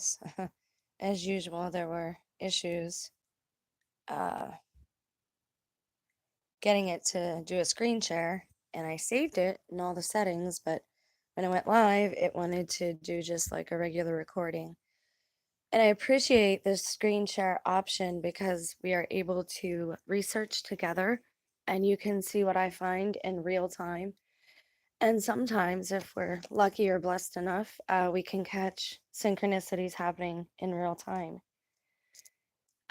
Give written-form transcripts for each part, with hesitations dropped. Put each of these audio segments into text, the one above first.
this. As usual, there were issues getting it to do a screen share, and I saved it in all the settings, but when I went live, it wanted to do just like a regular recording. And I appreciate this screen share option because we are able to research together and you can see what I find in real time. And sometimes, if we're lucky or blessed enough, we can catch synchronicities happening in real time.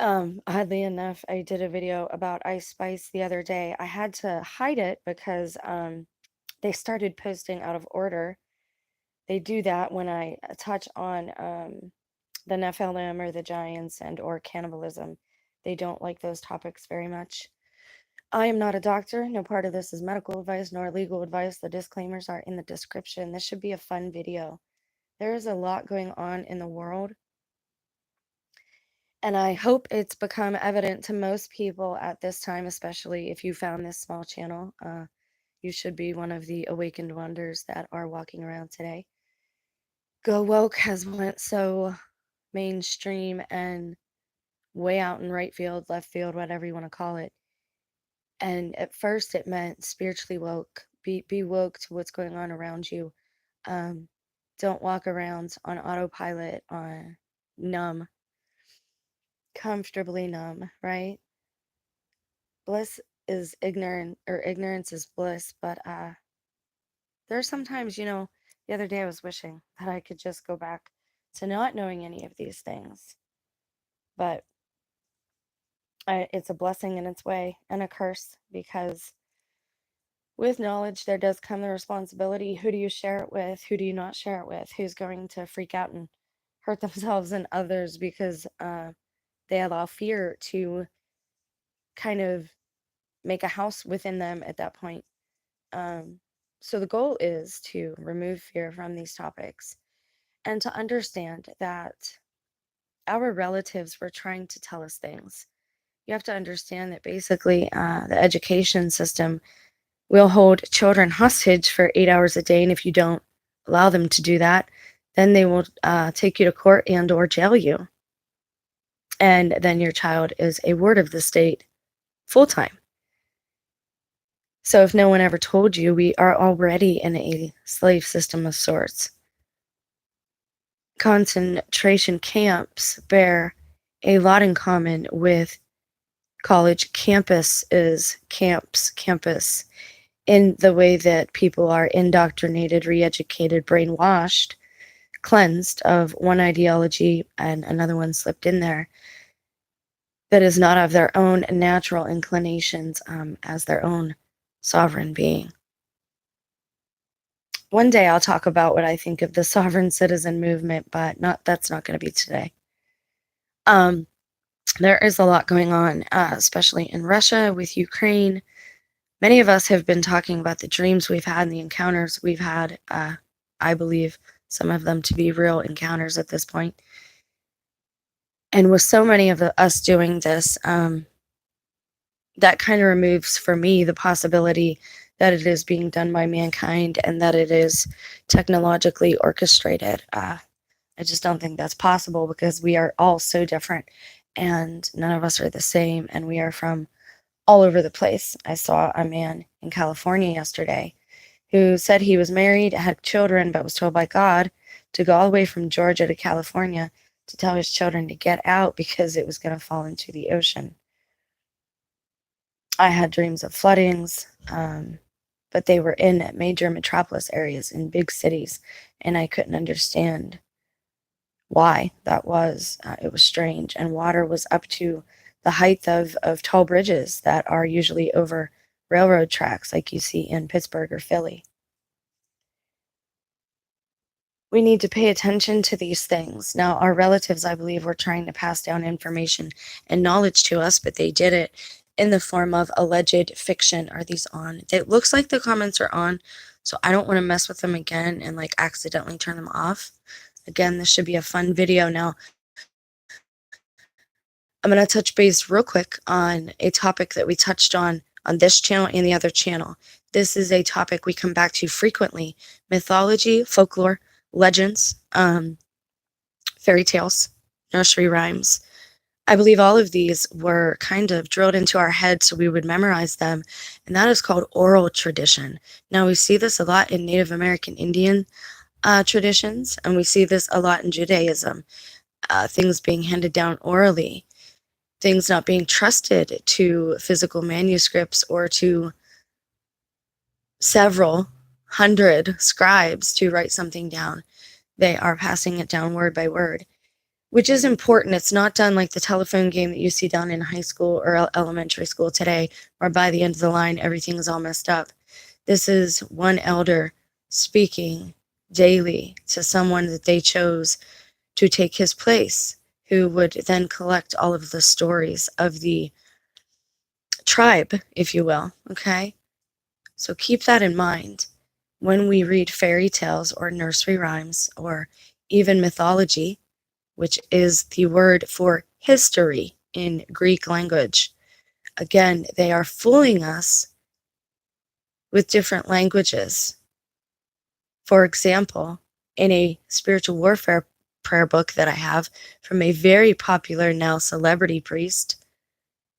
Oddly enough, I did a video about Ice Spice the other day. I had to hide it because they started posting out of order. They do that when I touch on the Nephilim or the giants and or cannibalism. They don't like those topics very much. I am not a doctor. No part of this is medical advice nor legal advice. The disclaimers are in the description. This should be a fun video. There is a lot going on in the world, and I hope it's become evident to most people at this time, especially if you found this small channel. You should be one of the awakened wonders that are walking around today. Go Woke has went so mainstream and way out in right field, left field, whatever you want to call it. And at first it meant spiritually woke. Be woke to what's going on around you. Um, don't walk around on autopilot, on numb, comfortably numb, right? Bliss is ignorant, or ignorance is bliss, but there are sometimes, the other day I was wishing that I could just go back to not knowing any of these things. But it's a blessing in its way and a curse, because with knowledge there does come the responsibility. Who do you share it with? Who do you not share it with? Who's going to freak out and hurt themselves and others because they allow fear to kind of make a house within them at that point? So the goal is to remove fear from these topics and to understand that our relatives were trying to tell us things. You have to understand that basically the education system will hold children hostage for 8 hours a day, and if you don't allow them to do that, then they will take you to court and or jail you. And then your child is a ward of the state full-time. So if no one ever told you, we are already in a slave system of sorts. Concentration camps bear a lot in common with college campuses, campus, in the way that people are indoctrinated, re-educated, brainwashed, cleansed of one ideology and another one slipped in there that is not of their own natural inclinations as their own sovereign being. One day I'll talk about what I think of the sovereign citizen movement, but that's not going to be today. There is a lot going on, especially in Russia with Ukraine. Many of us have been talking about the dreams we've had and the encounters we've had. I believe some of them to be real encounters at this point. And with so many of us doing this, that kind of removes for me the possibility that it is being done by mankind and that it is technologically orchestrated. I just don't think that's possible, because we are all so different and none of us are the same, and we are from all over the place. I saw a man in California yesterday who said he was married, had children, but was told by God to go all the way from Georgia to California to tell his children to get out because it was going to fall into the ocean. I had dreams of floodings, but they were in major metropolis areas in big cities, and I couldn't understand why that was. It was strange, and water was up to the height of tall bridges that are usually over railroad tracks like you see in Pittsburgh or Philly. We need to pay attention to these things. Now, our relatives, I believe, were trying to pass down information and knowledge to us, but they did it in the form of alleged fiction. Are these on? It looks like the comments are on, so I don't want to mess with them again and like accidentally turn them off. Again, this should be a fun video. Now, I'm going to touch base real quick on a topic that we touched on this channel and the other channel. This is a topic we come back to frequently: mythology, folklore, legends, fairy tales, nursery rhymes. I believe all of these were kind of drilled into our head so we would memorize them, and that is called oral tradition. Now, we see this a lot in Native American Indian traditions, and we see this a lot in Judaism. Things being handed down orally, things not being trusted to physical manuscripts or to several hundred scribes to write something down. They are passing it down word by word, which is important. It's not done like the telephone game that you see done in high school or elementary school today, where by the end of the line, everything is all messed up. This is one elder speaking daily to someone that they chose to take his place, who would then collect all of the stories of the tribe, if you will, okay? So keep that in mind when we read fairy tales or nursery rhymes or even mythology, which is the word for history in Greek language. Again, they are fooling us with different languages. For example, in a spiritual warfare prayer book that I have from a very popular now celebrity priest,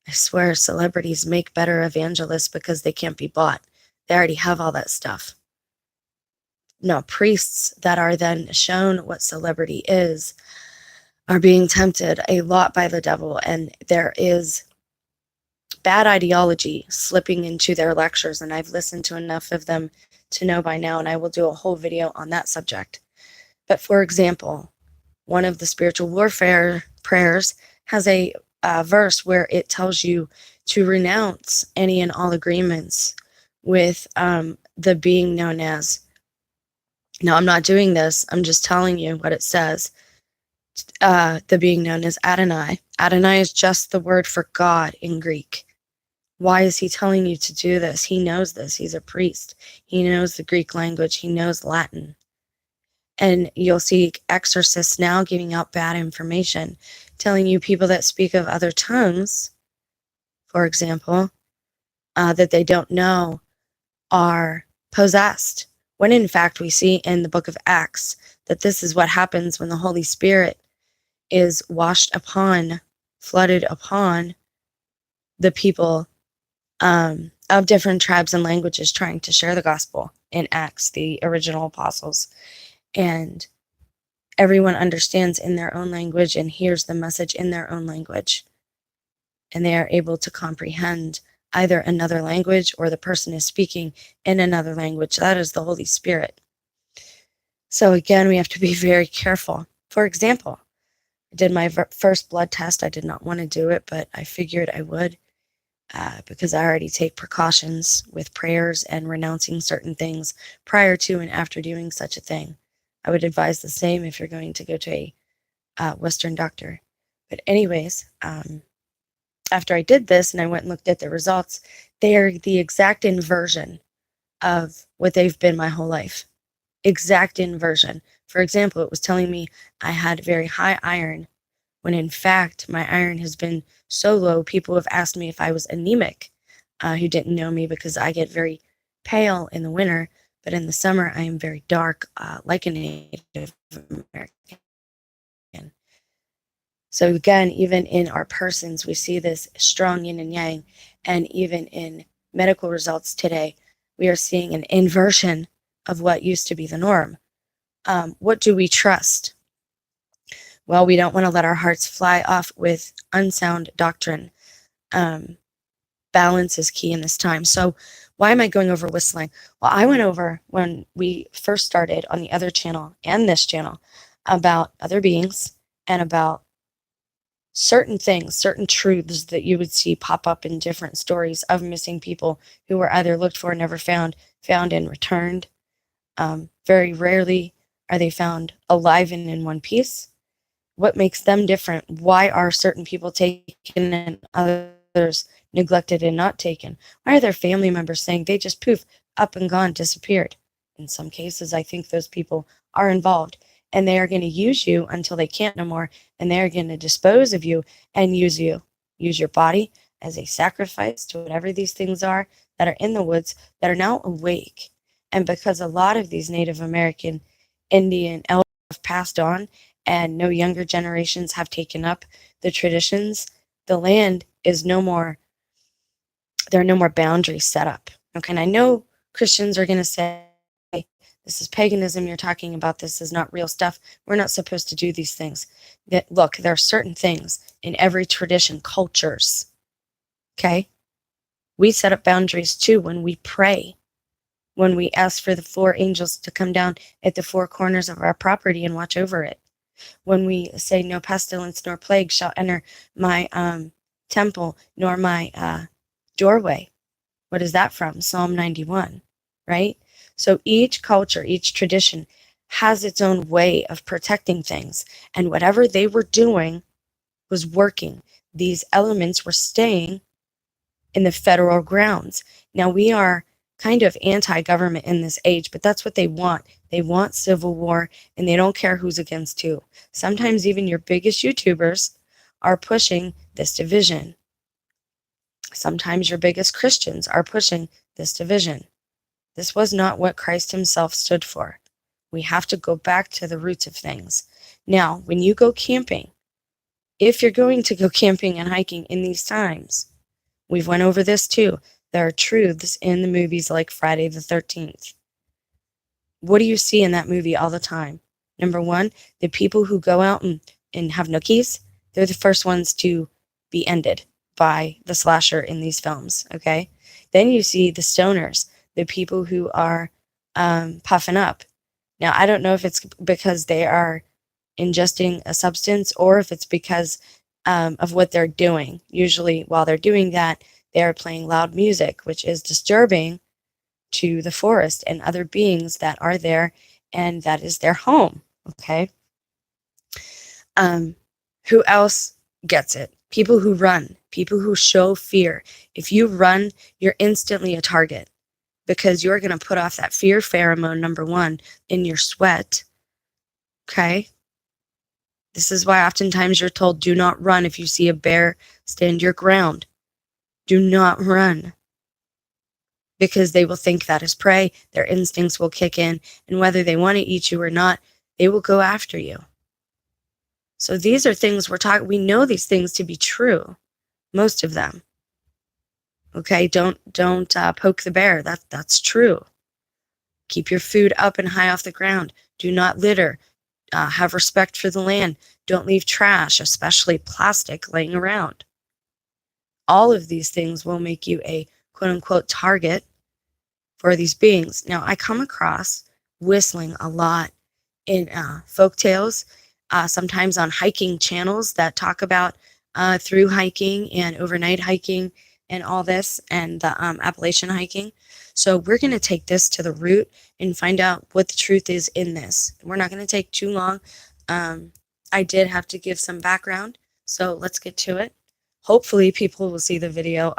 I swear celebrities make better evangelists because they can't be bought. They already have all that stuff. No, priests that are then shown what celebrity is are being tempted a lot by the devil, and there is bad ideology slipping into their lectures, and I've listened to enough of them to know by now, and I will do a whole video on that subject. But for example, one of the spiritual warfare prayers has a verse where it tells you to renounce any and all agreements with the being known as. Now, I'm not doing this. I'm just telling you what it says. The being known as Adonai. Adonai is just the word for God in Greek. Why is he telling you to do this? He knows this. He's a priest. He knows the Greek language. He knows Latin. And you'll see exorcists now giving out bad information, telling you people that speak of other tongues, for example, that they don't know are possessed. When in fact we see in the book of Acts that this is what happens when the Holy Spirit is washed upon, flooded upon the people of different tribes and languages trying to share the gospel in Acts, the original apostles. And everyone understands in their own language and hears the message in their own language. And they are able to comprehend either another language or the person is speaking in another language. That is the Holy Spirit. So again, we have to be very careful. For example, I did my first blood test. I did not want to do it, but I figured I would because I already take precautions with prayers and renouncing certain things prior to and after doing such a thing. I would advise the same if you're going to go to a Western doctor. But anyways, after I did this and I went and looked at the results, they are the exact inversion of what they've been my whole life. Exact inversion. For example, it was telling me I had very high iron, when in fact my iron has been so low, people have asked me if I was anemic, who didn't know me, because I get very pale in the winter, but in the summer I am very dark, like a Native American. So again, even in our persons, we see this strong yin and yang, and even in medical results today, we are seeing an inversion of what used to be the norm. What do we trust? Well, we don't want to let our hearts fly off with unsound doctrine. Balance is key in this time. So why am I going over whistling? Well, I went over when we first started on the other channel and this channel about other beings and about certain things, certain truths that you would see pop up in different stories of missing people who were either looked for, never found, found and returned. Very rarely are they found alive and in one piece. What makes them different? Why are certain people taken and others neglected and not taken? Why are their family members saying they just poof, up and gone, disappeared? In some cases, I think those people are involved, and they are going to use you until they can't no more, and they are going to dispose of you and use you. Use your body as a sacrifice to whatever these things are that are in the woods that are now awake. And because a lot of these Native American Indian elders have passed on, and no younger generations have taken up the traditions, the land is no more, there are no more boundaries set up. Okay, and I know Christians are going to say, this is paganism you're talking about, this is not real stuff, we're not supposed to do these things. That, look, there are certain things in every tradition, cultures, okay? We set up boundaries too when we pray, when we ask for the 4 angels to come down at the 4 corners of our property and watch over it, when we say no pestilence nor plague shall enter my temple nor my doorway. What is that from? Psalm 91, right? So each culture, each tradition has its own way of protecting things, and whatever they were doing was working. These elements were staying in the federal grounds. Now, we are kind of anti-government in this age, but that's what they want. They want civil war, and they don't care who's against who. Sometimes even your biggest YouTubers are pushing this division. Sometimes your biggest Christians are pushing this division. This was not what Christ himself stood for. We have to go back to the roots of things. Now, when you go camping, if you're going to go camping and hiking in these times, we've went over this too. There are truths in the movies like Friday the 13th. What do you see in that movie all the time? Number one, the people who go out and have nookies, they're the first ones to be ended by the slasher in these films, okay? Then you see the stoners, the people who are puffing up. Now, I don't know if it's because they are ingesting a substance or if it's because of what they're doing. Usually, while they're doing that, they are playing loud music, which is disturbing to the forest and other beings that are there, and that is their home, okay? Who else gets it? People who run, people who show fear. If you run, you're instantly a target because you're going to put off that fear pheromone, number one, in your sweat, okay? This is why oftentimes you're told, do not run. If you see a bear, stand your ground. Do not run. Because they will think that is prey, their instincts will kick in, and whether they want to eat you or not, they will go after you. So these are things we know these things to be true, most of them. Okay, don't poke the bear. That's true. Keep your food up and high off the ground. Do not litter. Have respect for the land. Don't leave trash, especially plastic, laying around. All of these things will make you a quote-unquote target for these beings. Now, I come across whistling a lot in folk tales, sometimes on hiking channels that talk about through hiking and overnight hiking and all this, and the Appalachian hiking. So we're going to take this to the root and find out what the truth is in this. We're not going to take too long. I did have to give some background, so let's get to it. Hopefully people will see the video.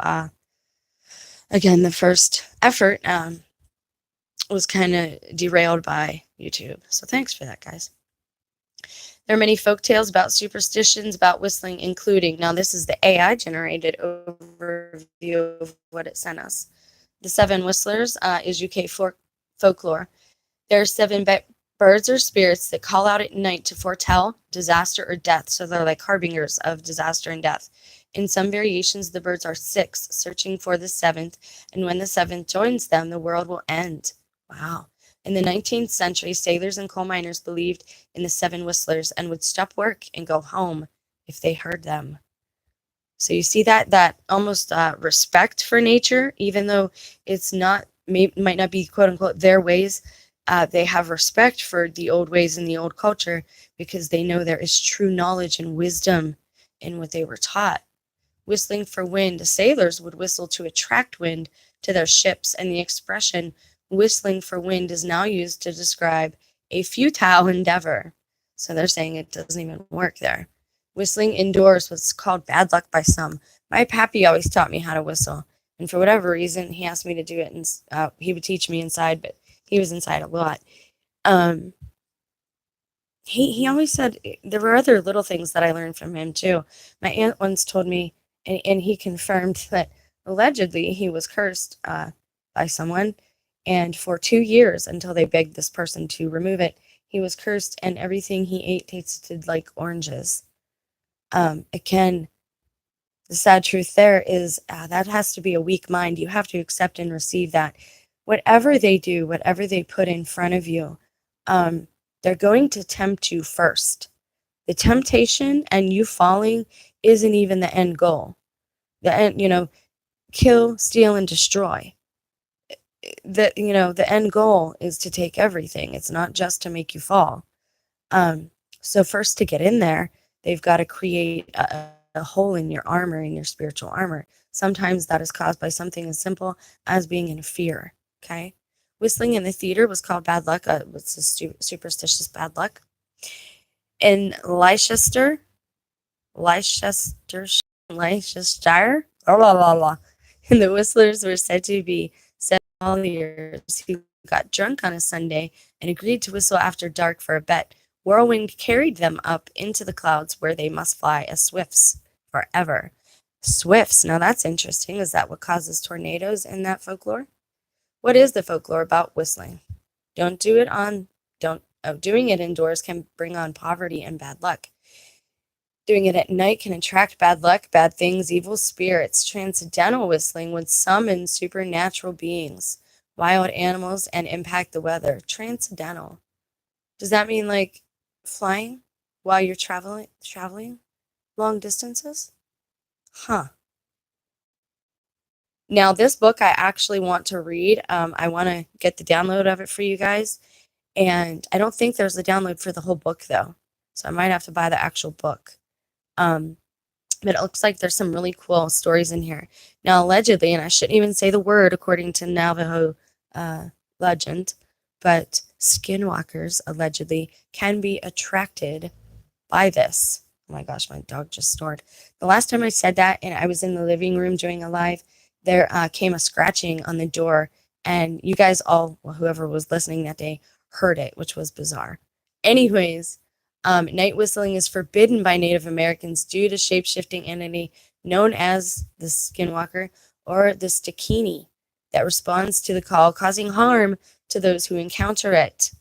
Again, the first effort was kind of derailed by YouTube. So thanks for that, guys. There are many folk tales about superstitions about whistling, including, now this is the AI generated overview of what it sent us. The 7 Whistlers is UK folklore. There are 7 birds or spirits that call out at night to foretell disaster or death. So they're like harbingers of disaster and death. In some variations, the birds are 6, searching for the 7th, and when the 7th joins them, the world will end. Wow. In the 19th century, sailors and coal miners believed in the 7 whistlers and would stop work and go home if they heard them. So you see that almost respect for nature, even though it's not, might not be quote unquote their ways, they have respect for the old ways and the old culture because they know there is true knowledge and wisdom in what they were taught. Whistling for wind, sailors would whistle to attract wind to their ships, and the expression whistling for wind is now used to describe a futile endeavor. So they're saying it doesn't even work there. Whistling indoors was called bad luck by some. My pappy always taught me how to whistle, and for whatever reason, he asked me to do it, and he would teach me inside, but he was inside a lot. He always said there were other little things that I learned from him too. My aunt once told me, and he confirmed that allegedly he was cursed by someone, and for 2 years until they begged this person to remove it, He was cursed, and everything he ate tasted like oranges. Again, the sad truth there is that has to be a weak mind. You have to accept and receive that. Whatever they do, whatever they put in front of you, they're going to tempt you first. The temptation and you falling isn't even the end goal. The end, kill, steal, and destroy. The end goal is to take everything. It's not just to make you fall. So first, to get in there, they've got to create a hole in your armor, in your spiritual armor. Sometimes that is caused by something as simple as being in fear. Okay, whistling in the theater was called bad luck. It's a superstitious bad luck. In Leicester, Leicester, blah, blah, blah, blah. And the whistlers were said to be Colliers who got drunk on a Sunday and agreed to whistle after dark for a bet. Whirlwind carried them up into the clouds where they must fly as swifts forever. Swifts, now that's interesting. Is that what causes tornadoes in that folklore? What is the folklore about whistling? Doing it indoors can bring on poverty and bad luck. Doing it at night can attract bad luck, bad things, evil spirits. Transcendental whistling would summon supernatural beings, wild animals, and impact the weather. Transcendental. Does that mean like flying while you're traveling long distances? Huh. Now, this book I actually want to read. I want to get the download of it for you guys. And I don't think there's a download for the whole book, though. So I might have to buy the actual book. But it looks like there's some really cool stories in here. Now, allegedly, and I shouldn't even say the word according to Navajo legend, but skinwalkers allegedly can be attracted by this. Oh my gosh, my dog just snored. The last time I said that, and I was in the living room doing a live, there came a scratching on the door, and you guys all, well, whoever was listening that day, heard it, which was bizarre. Anyways, night whistling is forbidden by Native Americans due to shape-shifting entity known as the skinwalker or the stikini that responds to the call, causing harm to those who encounter it.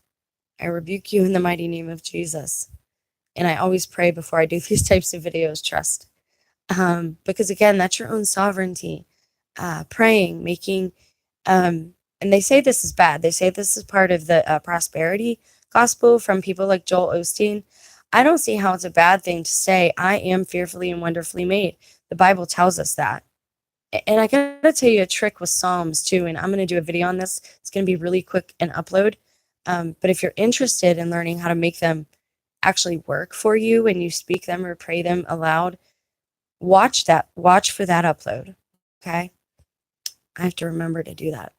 I rebuke you in the mighty name of Jesus. And I always pray before I do these types of videos, trust. Because again, that's your own sovereignty. Praying, making, and they say this is bad. They say this is part of the prosperity gospel from people like Joel Osteen. I don't see how it's a bad thing to say, I am fearfully and wonderfully made. The Bible tells us that. And I gotta tell you a trick with Psalms too, and I'm gonna do a video on this. It's gonna be really quick and upload. But if you're interested in learning how to make them actually work for you when you speak them or pray them aloud, watch for that upload. Okay? I have to remember to do that.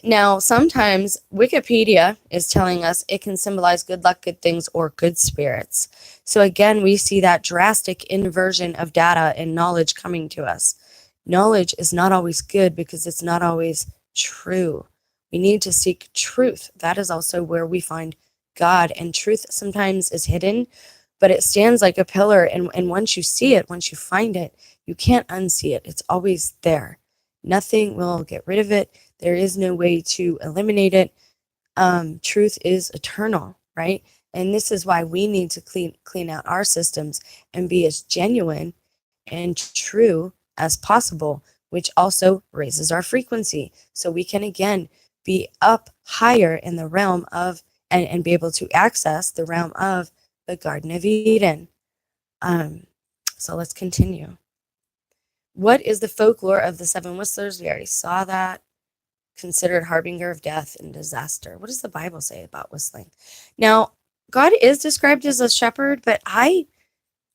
Now, sometimes Wikipedia is telling us it can symbolize good luck, good things, or good spirits. So again, we see that drastic inversion of data and knowledge coming to us. Knowledge is not always good because it's not always true. We need to seek truth. That is also where we find God, and truth sometimes is hidden, but it stands like a pillar, and once you see it, once you find it, you can't unsee it. It's always there. Nothing will get rid of it. There is no way to eliminate it. Truth is eternal, right? And this is why we need to clean out our systems and be as genuine and true as possible, which also raises our frequency. So we can, again, be up higher in the realm of, and be able to access the realm of the Garden of Eden. So let's continue. What is the folklore of the seven whistlers? We already saw that. Considered harbinger of death and disaster. What does the Bible say about whistling? Now, God is described as a shepherd, but I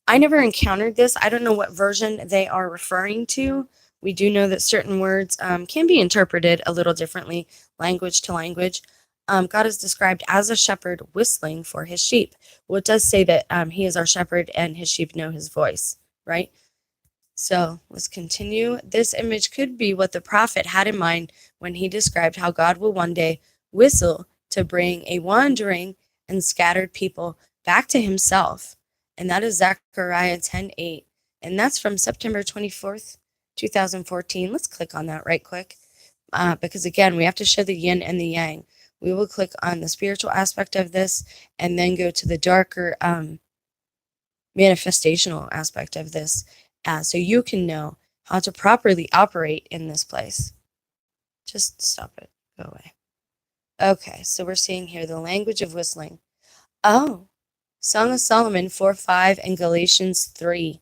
never encountered this. I don't know what version they are referring to. We do know that certain words can be interpreted a little differently, language to language. God is described as a shepherd whistling for his sheep. Well, it does say that he is our shepherd and his sheep know his voice, right? So let's continue. This image could be what the prophet had in mind when he described how God will one day whistle to bring a wandering and scattered people back to himself. And that is Zechariah 10:8. And that's from September 24th, 2014. Let's click on that right quick. Because again, we have to show the yin and the yang. we will click on the spiritual aspect of this and then go to the darker manifestational aspect of this, so you can know how to properly operate in this place. Just stop it. Go away. Okay, so we're seeing here the language of whistling. Oh, Song of Solomon 4:5 and Galatians 3.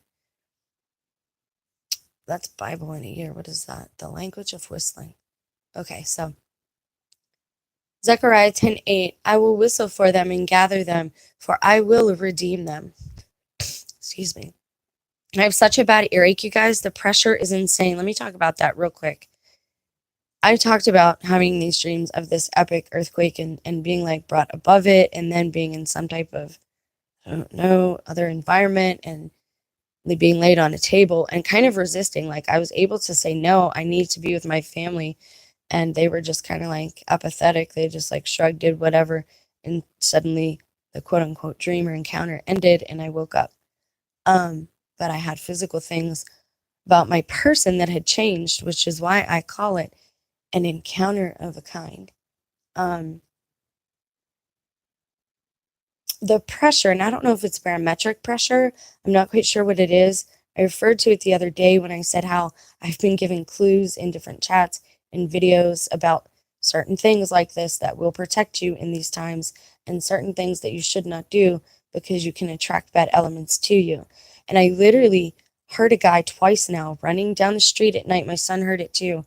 That's Bible in a year. What is that? The language of whistling. Okay, so Zechariah 10:8. I will whistle for them and gather them, for I will redeem them. Excuse me. I have such a bad earache, you guys. The pressure is insane. Let me talk about that real quick. I talked about having these dreams of this epic earthquake and being like brought above it and then being in some type of, I don't know, other environment and being laid on a table and kind of resisting. Like I was able to say, no, I need to be with my family. And they were just kind of like apathetic. They just like shrugged, did whatever. And suddenly the quote unquote dream or encounter ended and I woke up. But I had physical things about my person that had changed, which is why I call it an encounter of a kind. The pressure, and I don't know if it's barometric pressure, I'm not quite sure what it is. I referred to it the other day when I said how I've been given clues in different chats and videos about certain things like this that will protect you in these times and certain things that you should not do because you can attract bad elements to you. And I literally heard a guy twice now running down the street at night. My son heard it too,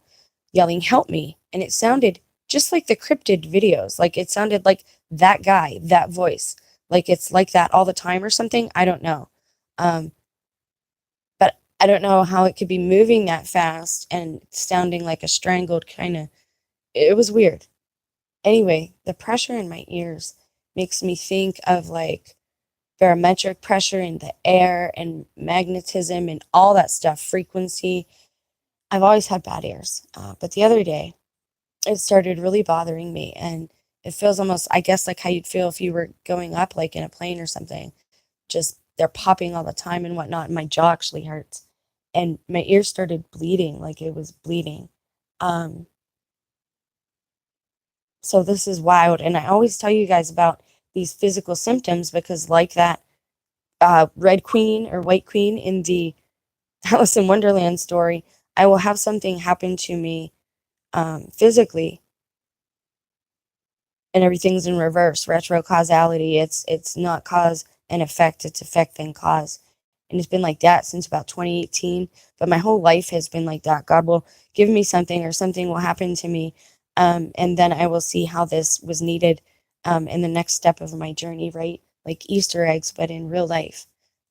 yelling, "Help me." And it sounded just like the cryptid videos. Like it sounded like that guy, that voice. Like it's like that all the time or something. I don't know. But I don't know how it could be moving that fast and sounding like a strangled kind of. It was weird. Anyway, the pressure in my ears makes me think of like barometric pressure in the air and magnetism and all that stuff, frequency. I've always had bad ears. But the other day, it started really bothering me. And it feels almost, I guess, like how you'd feel if you were going up like in a plane or something. Just they're popping all the time and whatnot. And my jaw actually hurts. And my ear started bleeding, like it was bleeding. So this is wild. And I always tell you guys about these physical symptoms because like that red queen or white queen in the Alice in Wonderland story, I will have something happen to me physically and everything's in reverse, retro causality. It's not cause and effect, it's effect then cause. And it's been like that since about 2018. But my whole life has been like that. God will give me something or something will happen to me. And then I will see how this was needed in the next step of my journey, right? Like Easter eggs, but in real life.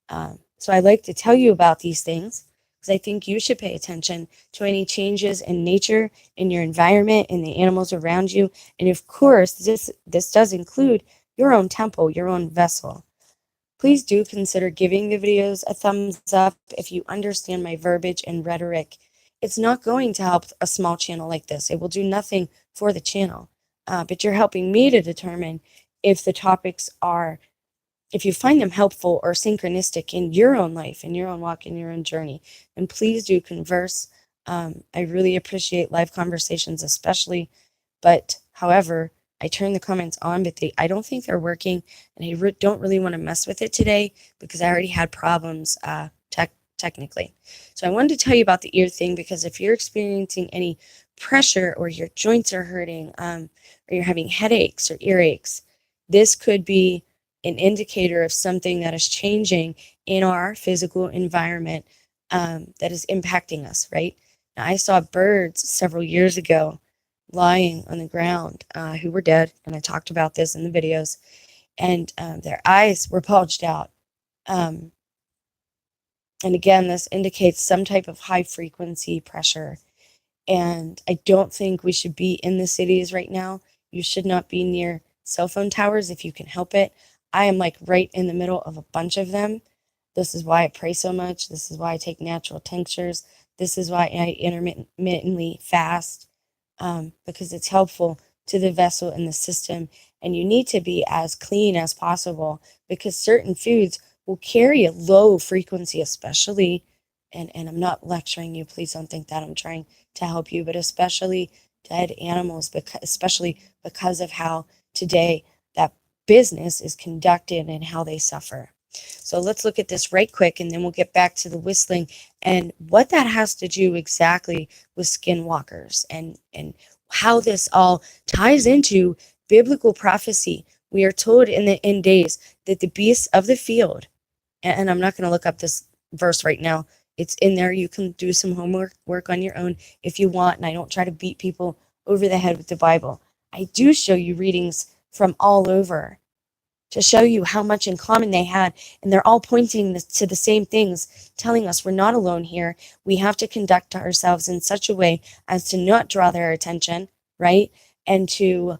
So I like to tell you about these things because I think you should pay attention to any changes in nature, in your environment, in the animals around you. And of course, this does include your own temple, your own vessel. Please do consider giving the videos a thumbs up if you understand my verbiage and rhetoric. It's not going to help a small channel like this. It will do nothing for the channel, but you're helping me to determine if the topics are, if you find them helpful or synchronistic in your own life, in your own walk, in your own journey. And please do converse. I really appreciate live conversations, especially, but however, I turn the comments on, but I don't think they're working, and I don't really want to mess with it today because I already had problems technically. So I wanted to tell you about the ear thing because if you're experiencing any pressure or your joints are hurting, or you're having headaches or earaches, this could be an indicator of something that is changing in our physical environment that is impacting us, right? Now, I saw birds several years ago lying on the ground who were dead, and I talked about this in the videos, and their eyes were bulged out. And again, this indicates some type of high frequency pressure. And I don't think we should be in the cities right now. You should not be near cell phone towers if you can help it. I am like right in the middle of a bunch of them. This is why I pray so much. This is why I take natural tinctures. This is why I intermittently fast, because it's helpful to the vessel and the system. And you need to be as clean as possible because certain foods will carry a low frequency, especially, and I'm not lecturing you. Please don't think that I'm trying to help you, but especially dead animals, because, especially because of how today that business is conducted and how they suffer. So let's look at this right quick, and then we'll get back to the whistling and what that has to do exactly with skinwalkers, and how this all ties into biblical prophecy. We are told in the end days that the beasts of the field, and I'm not going to look up this verse right now. It's in there. You can do some homework work on your own if you want, and I don't try to beat people over the head with the Bible. I do show you readings from all over to show you how much in common they had, and they're all pointing to the same things, telling us we're not alone here. We have to conduct ourselves in such a way as to not draw their attention, right? And to,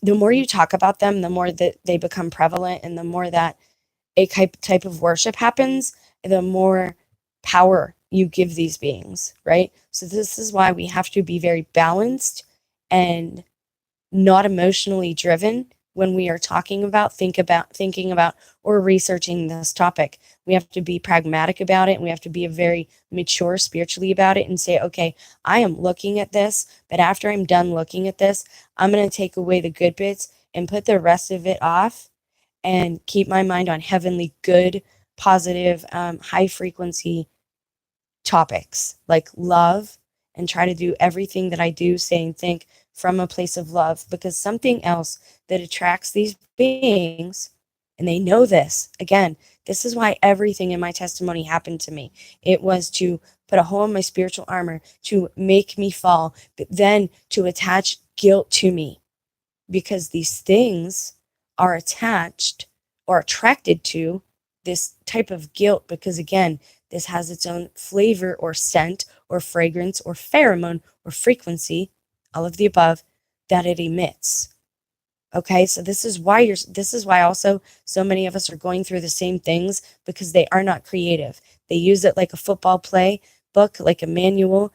the more you talk about them, the more that they become prevalent, and the more that a type of worship happens, the more power you give these beings, right? So this is why we have to be very balanced and not emotionally driven when we are thinking about or researching this topic. We have to be pragmatic about it, and we have to be very mature spiritually about it and say, okay, I am looking at this, but after I'm done looking at this, I'm going to take away the good bits and put the rest of it off and keep my mind on heavenly, good, positive, high frequency topics like love, and try to do everything that I do, say, and think from a place of love, because something else that attracts these beings, and they know this, again, this is why everything in my testimony happened to me. It was to put a hole in my spiritual armor, to make me fall, but then to attach guilt to me, because these things are attached or attracted to this type of guilt, because again, this has its own flavor or scent or fragrance or pheromone or frequency, all of the above, that it emits. Okay, so this is why also so many of us are going through the same things, because they are not creative. They use it like a football play book, like a manual.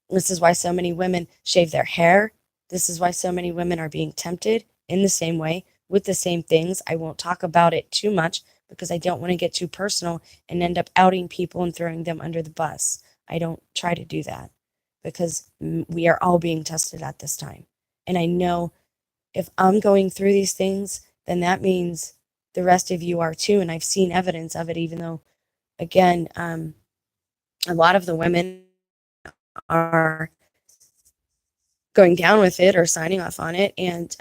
This is why so many women shave their hair. This is why so many women are being tempted in the same way with the same things. I won't talk about it too much because I don't want to get too personal and end up outing people and throwing them under the bus. I don't try to do that, because we are all being tested at this time. And I know if I'm going through these things, then that means the rest of you are too. And I've seen evidence of it, even though, again, a lot of the women are going down with it or signing off on it, and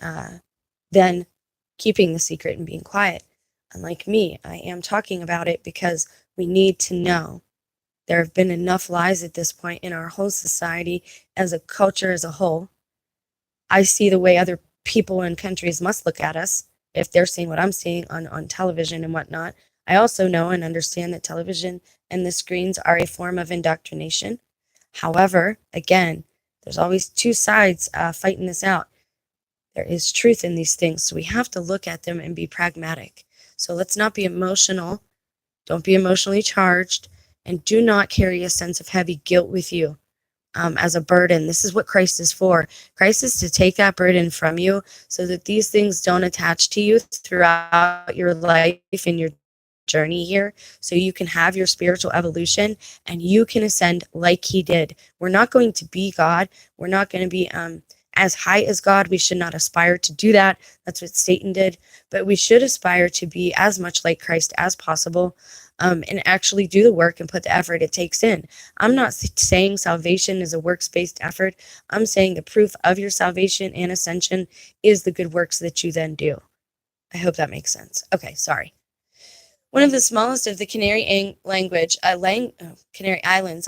then keeping the secret and being quiet. Unlike me, I am talking about it because we need to know. There have been enough lies at this point in our whole society, as a culture as a whole. I see the way other people in countries must look at us if they're seeing what I'm seeing on television and whatnot. I also know and understand that television and the screens are a form of indoctrination. However, again, there's always two sides fighting this out. There is truth in these things, so we have to look at them and be pragmatic. So let's not be emotional. Don't be emotionally charged, and do not carry a sense of heavy guilt with you as a burden. This is what Christ is for. Christ is to take that burden from you so that these things don't attach to you throughout your life and your journey here, so you can have your spiritual evolution and you can ascend like he did. We're not going to be God. We're not going to be as high as God. We should not aspire to do that. That's what Satan did. But we should aspire to be as much like Christ as possible, and actually do the work and put the effort it takes in. I'm not saying salvation is a works-based effort. I'm saying the proof of your salvation and ascension is the good works that you then do. I hope that makes sense. Okay, sorry. One of the smallest of the Canary Islands,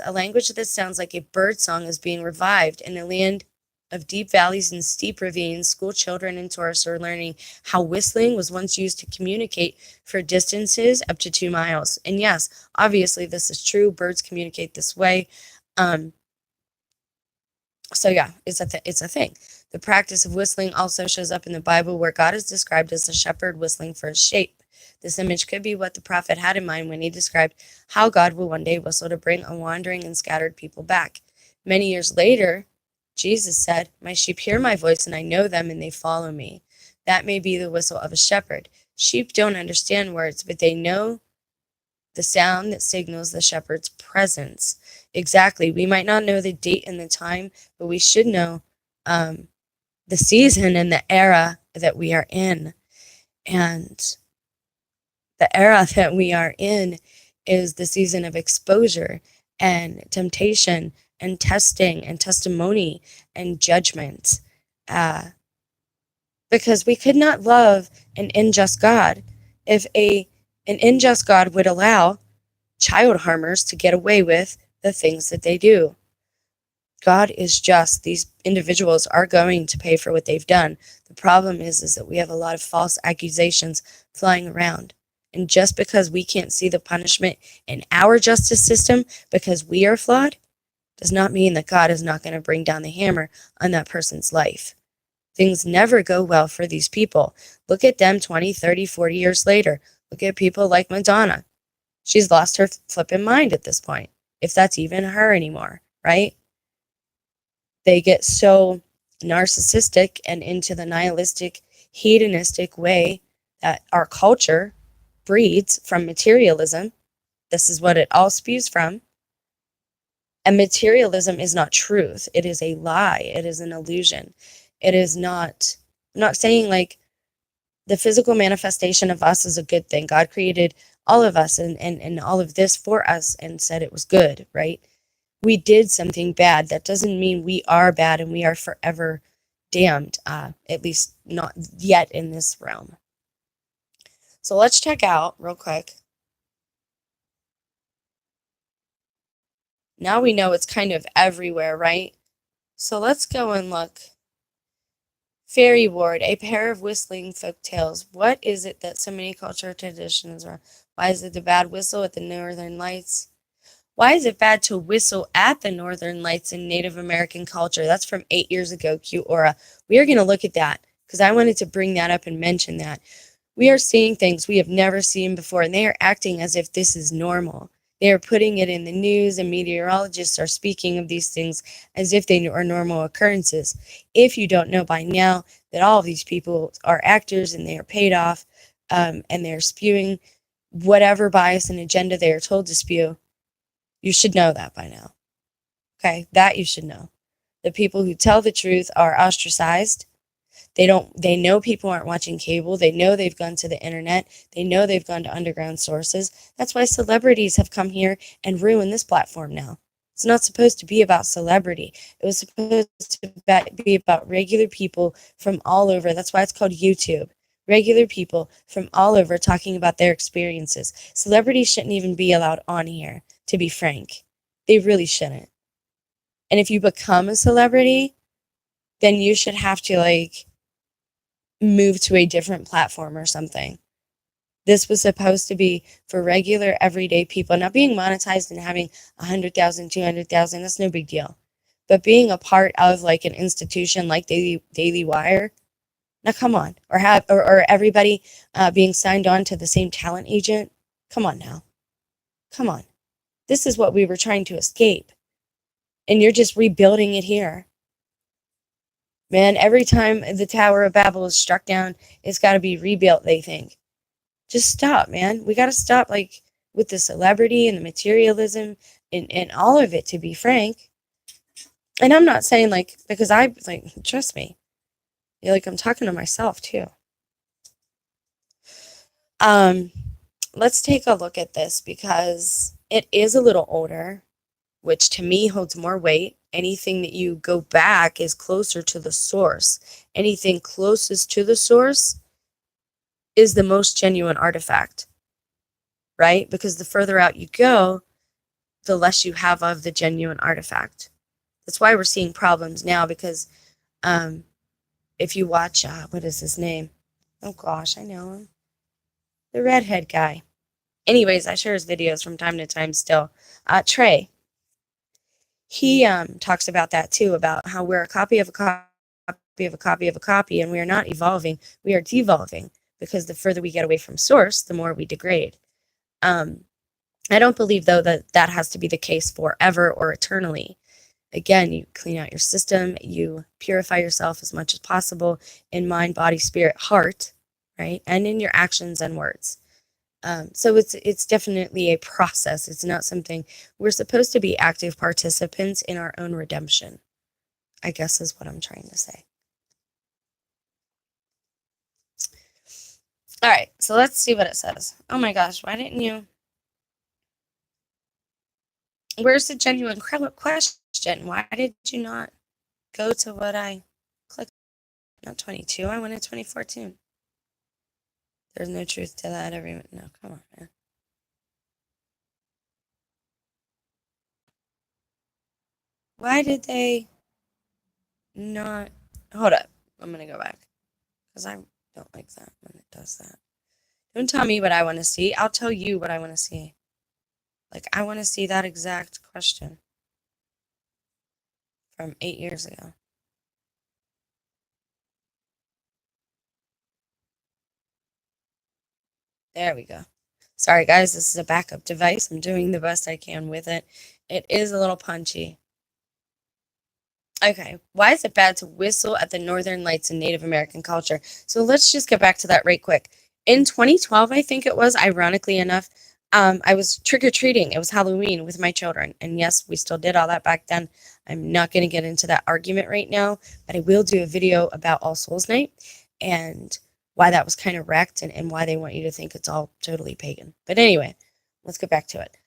a language that sounds like a bird song, is being revived. In a land of deep valleys and steep ravines, school children and tourists are learning how whistling was once used to communicate for distances up to 2 miles. And yes, obviously this is true. Birds communicate this way. So yeah, it's a thing. The practice of whistling also shows up in the Bible, where God is described as a shepherd whistling for his sheep. This image could be what the prophet had in mind when he described how God will one day whistle to bring a wandering and scattered people back. Many years later, Jesus said, "My sheep hear my voice, and I know them, and they follow me." That may be the whistle of a shepherd. Sheep don't understand words, but they know the sound that signals the shepherd's presence. Exactly. We might not know the date and the time, but we should know the season and the era that we are in. And the era that we are in is the season of exposure and temptation and testing and testimony and judgment. Because we could not love an unjust God if an unjust God would allow child harmers to get away with the things that they do. God is just. These individuals are going to pay for what they've done. The problem is that we have a lot of false accusations flying around. And just because we can't see the punishment in our justice system because we are flawed, does not mean that God is not going to bring down the hammer on that person's life. Things never go well for these people. Look at them 20, 30, 40 years later. Look at people like Madonna. She's lost her flippin' mind at this point, if that's even her anymore, right? They get so narcissistic and into the nihilistic, hedonistic way that our culture breeds from materialism. This is what it all spews from. And materialism is not truth. It is a lie. It is an illusion. It is not, I'm not saying like the physical manifestation of us is a good thing. God created all of us and all of this for us and said it was good, right? We did something bad. That doesn't mean we are bad and we are forever damned, at least not yet in this realm. So let's check out real quick. Now we know it's kind of everywhere, right? So let's go and look. Fairy Ward, a pair of whistling folk tales. What is it that so many cultural traditions are? Why is it the bad whistle at the Northern Lights? Why is it bad to whistle at the Northern Lights in Native American culture? That's from 8 years ago, Q Aura. We are going to look at that because I wanted to bring that up and mention that. We are seeing things we have never seen before, and they are acting as if this is normal. They are putting it in the news, and meteorologists are speaking of these things as if they are normal occurrences. If you don't know by now that all of these people are actors and they are paid off and they're spewing whatever bias and agenda they are told to spew, you should know that by now. Okay, that you should know. The people who tell the truth are ostracized. They know people aren't watching cable. They know they've gone to the internet. They know they've gone to underground sources. That's why celebrities have come here and ruined this platform now. It's not supposed to be about celebrity. It was supposed to be about regular people from all over. That's why it's called YouTube. Regular people from all over talking about their experiences. Celebrities shouldn't even be allowed on here, to be frank. They really shouldn't. And if you become a celebrity, then you should have to move to a different platform or something. This was supposed to be for regular, everyday people. Now, being monetized and having 100,000, 200,000, that's no big deal. But being a part of an institution like Daily Wire, now come on, or everybody being signed on to the same talent agent, come on now, come on. This is what we were trying to escape, and you're just rebuilding it here. Man, every time the Tower of Babel is struck down, it's got to be rebuilt, they think. Just stop, man. We got to stop, with the celebrity and the materialism and all of it, to be frank. And I'm not saying, because trust me. I'm talking to myself, too. Let's take a look at this because it is a little older, which to me holds more weight. Anything that you go back is closer to the source. Anything closest to the source is the most genuine artifact, right? Because the further out you go, the less you have of the genuine artifact. That's why we're seeing problems now because if you watch, what is his name? Oh gosh, I know him. The redhead guy. Anyways, I share his videos from time to time still. Trey. He talks about that too, about how we're a copy of a copy of a copy of a copy, and we are not evolving, we are devolving, because the further we get away from source, the more we degrade. I don't believe, though, that has to be the case forever or eternally. Again, you clean out your system, you purify yourself as much as possible in mind, body, spirit, heart, right? And in your actions and words. So it's definitely a process. It's not something we're supposed to be active participants in our own redemption, I guess is what I'm trying to say. All right, so let's see what it says. Oh my gosh, why didn't you? Where's the genuine question? Why did you not go to what I clicked? Not 22, I went to 2014. There's no truth to that, everyone. No, come on, man. Why did they not? Hold up. I'm going to go back. Because I don't like that when it does that. Don't tell me what I want to see. I'll tell you what I want to see. Like, I want to see that exact question from 8 years ago. There we go. Sorry, guys. This is a backup device. I'm doing the best I can with it. It is a little punchy. Okay, why is it bad to whistle at the Northern Lights in Native American culture? So let's just get back to that right quick. In 2012, I think it was, ironically enough, I was trick-or-treating. It was Halloween with my children. And yes, we still did all that back then. I'm not going to get into that argument right now, but I will do a video about All Souls Night and why that was kind of wrecked and why they want you to think it's all totally pagan. But anyway, let's get back to it.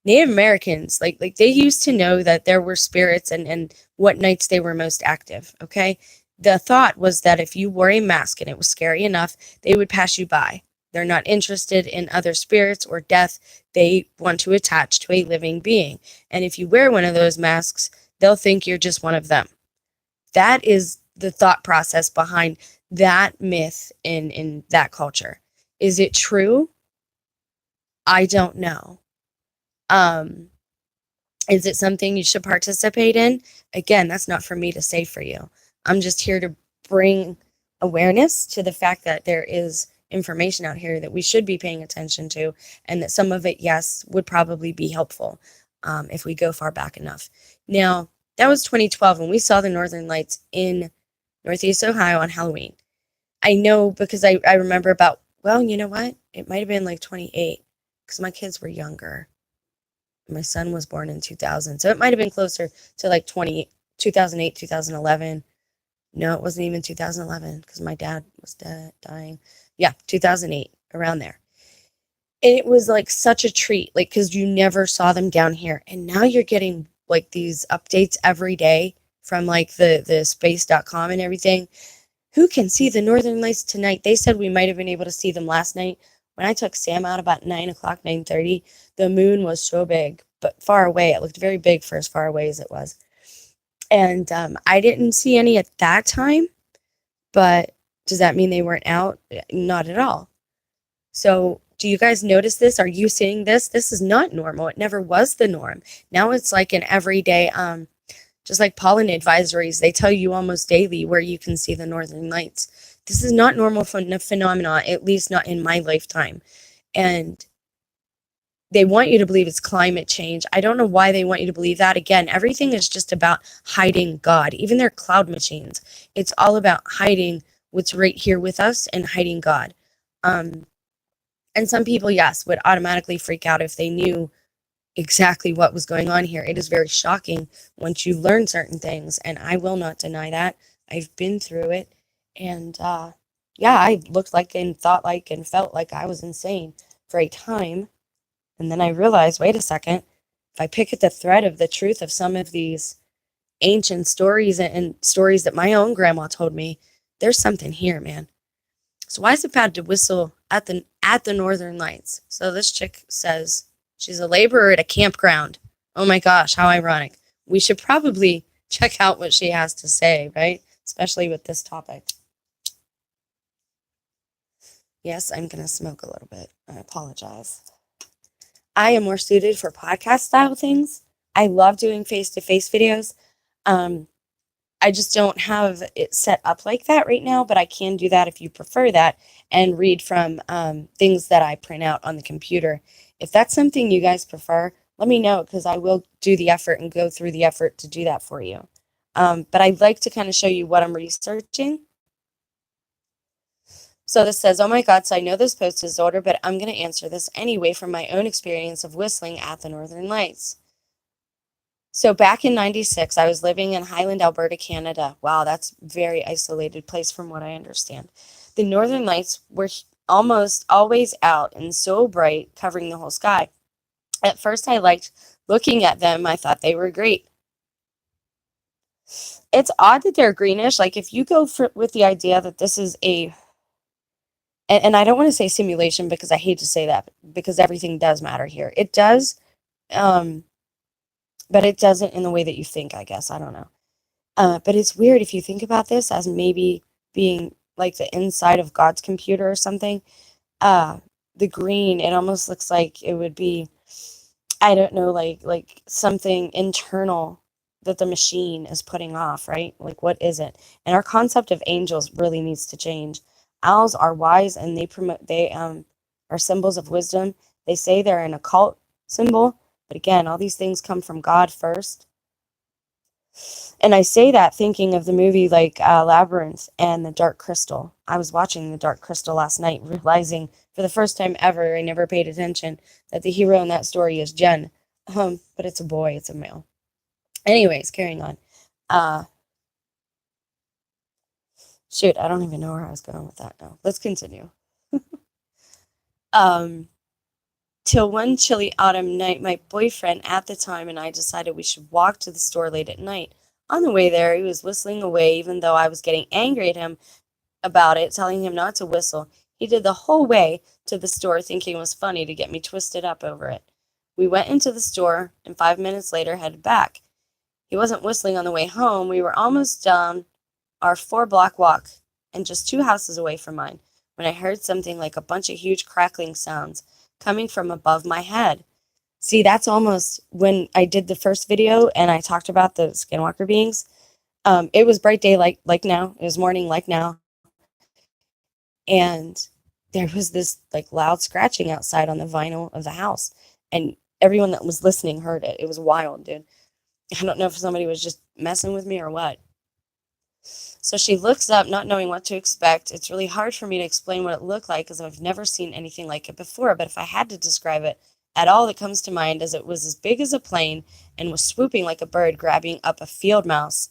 Native Americans, like they used to know that there were spirits and what nights they were most active, okay? The thought was that if you wore a mask and it was scary enough, they would pass you by. They're not interested in other spirits or death. They want to attach to a living being. And if you wear one of those masks, they'll think you're just one of them. That is the thought process behind that myth in that culture. Is it true? I don't know. Um, Is it something you should participate in? Again, that's not for me to say for you. I'm just here to bring awareness to the fact that there is information out here that we should be paying attention to, and that some of it, yes, would probably be helpful if we go far back enough. Now, that was 2012 when we saw the Northern Lights in Northeast Ohio on Halloween. I know because I remember about, well, you know what? It might have been like 28 because my kids were younger. My son was born in 2000, so it might have been closer to like 2008, 2011. No, it wasn't even 2011 because my dad was dying. Yeah, 2008, around there. And it was like such a treat, like, because you never saw them down here. And now you're getting like these updates every day from like the space.com and everything. Who can see the Northern Lights tonight? They said we might have been able to see them last night. When I took Sam out about 9 o'clock, 9:30, the moon was so big, but far away. It looked very big for as far away as it was. And I didn't see any at that time, but does that mean they weren't out? Not at all. So do you guys notice this? Are you seeing this? This is not normal. It never was the norm. Now it's like an everyday, just like pollen advisories, they tell you almost daily where you can see the Northern Lights. This is not normal phenomena, at least not in my lifetime. And they want you to believe it's climate change. I don't know why they want you to believe that. Again, everything is just about hiding God. Even their cloud machines, it's all about hiding what's right here with us and hiding God. And some people, yes, would automatically freak out if they knew exactly what was going on here. It is very shocking once you learn certain things, and I will not deny that. I've been through it, and yeah, I looked like and thought like and felt like I was insane for a time. And then I realized, wait a second, if I pick at the thread of the truth of some of these ancient stories and stories that my own grandma told me, there's something here, man. So why is it bad to whistle at the Northern Lights? So this chick says she's a laborer at a campground. Oh my gosh, how ironic. We should probably check out what she has to say, right? Especially with this topic. Yes, I'm going to smoke a little bit. I apologize. I am more suited for podcast style things. I love doing face-to-face videos. I just don't have it set up like that right now, but I can do that if you prefer that and read from things that I print out on the computer. If that's something you guys prefer, let me know because I will do the effort and go through the effort to do that for you. But I'd like to kind of show you what I'm researching. So this says, oh my God, so I know this post is older, but I'm going to answer this anyway from my own experience of whistling at the Northern Lights. So back in 96, I was living in Highland, Alberta, Canada. Wow, that's a very isolated place from what I understand. The Northern Lights were almost always out and so bright, covering the whole sky. At first, I liked looking at them. I thought they were great. It's odd that they're greenish. Like if you go with the idea that this is and I don't want to say simulation because I hate to say that because everything does matter here. It does, um, but it doesn't in the way that you think, I guess. I don't know. But it's weird if you think about this as maybe being like the inside of God's computer or something. Uh, the green, it almost looks like it would be, I don't know, like something internal that the machine is putting off, right? Like what is it? And our concept of angels really needs to change. Owls are wise and they are symbols of wisdom. They say they're an occult symbol, but again, all these things come from God first. And I say that thinking of the movie like Labyrinth and The Dark Crystal. I was watching The Dark Crystal last night, realizing for the first time ever, I never paid attention, that the hero in that story is Jen. But it's a boy, it's a male. Anyways, carrying on. Shoot, I don't even know where I was going with that now. Let's continue. Till one chilly autumn night, my boyfriend at the time and I decided we should walk to the store late at night. On the way there, he was whistling away, even though I was getting angry at him about it, telling him not to whistle. He did the whole way to the store, thinking it was funny to get me twisted up over it. We went into the store, and 5 minutes later headed back. He wasn't whistling on the way home. We were almost down our 4-block walk, and just 2 houses away from mine, when I heard something like a bunch of huge crackling sounds coming from above my head. See, that's almost when I did the first video and I talked about the skinwalker beings. It was bright day like now. It was morning like now. And there was this like loud scratching outside on the vinyl of the house. And everyone that was listening heard it. It was wild, dude. I don't know if somebody was just messing with me or what. So she looks up, not knowing what to expect. It's really hard for me to explain what it looked like because I've never seen anything like it before. But if I had to describe it at all, that comes to mind is it was as big as a plane and was swooping like a bird grabbing up a field mouse.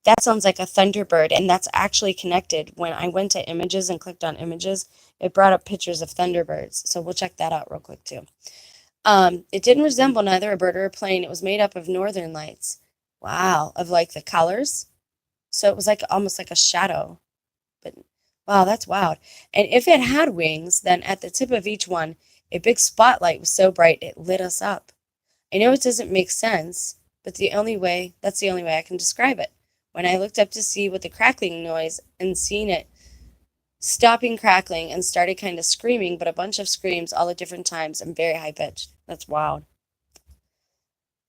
That sounds like a thunderbird, and that's actually connected. When I went to images and clicked on images, it brought up pictures of thunderbirds. So we'll check that out real quick too. It didn't resemble neither a bird or a plane. It was made up of northern lights. Wow, of like the colors. So it was like almost like a shadow. But wow, that's wild. And if it had wings, then at the tip of each one, a big spotlight was so bright it lit us up. I know it doesn't make sense, but that's the only way I can describe it. When I looked up to see what the crackling noise and seen it stopping crackling and started kind of screaming, but a bunch of screams all at different times and very high pitched. That's wild.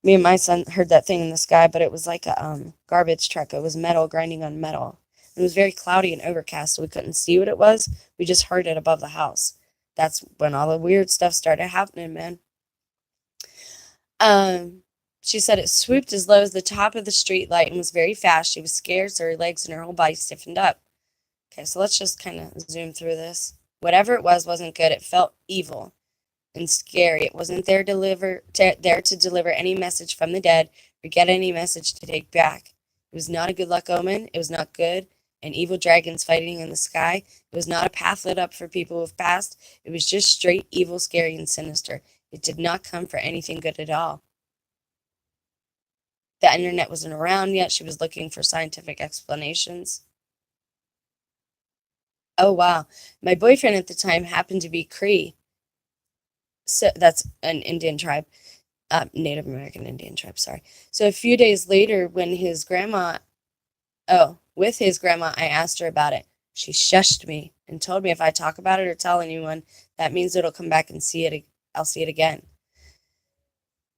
Me and my son heard that thing in the sky, but it was like a garbage truck. It was metal grinding on metal. It was very cloudy and overcast, so we couldn't see what it was. We just heard it above the house. That's when all the weird stuff started happening, man. She said it swooped as low as the top of the street light and was very fast. She was scared, so her legs and her whole body stiffened up. Okay, so let's just kind of zoom through this. Whatever it was wasn't good. It felt evil and scary. It wasn't there to deliver any message from the dead or get any message to take back. It was not a good luck omen. It was not good. And evil dragons fighting in the sky. It was not a path lit up for people who have passed. It was just straight evil, scary, and sinister. It did not come for anything good at all. The internet wasn't around yet. She was looking for scientific explanations. Oh, wow. My boyfriend at the time happened to be Cree. So that's an Indian tribe, Native American Indian tribe, sorry. So a few days later, with his grandma, I asked her about it. She shushed me and told me if I talk about it or tell anyone, that means it'll come back and I'll see it again.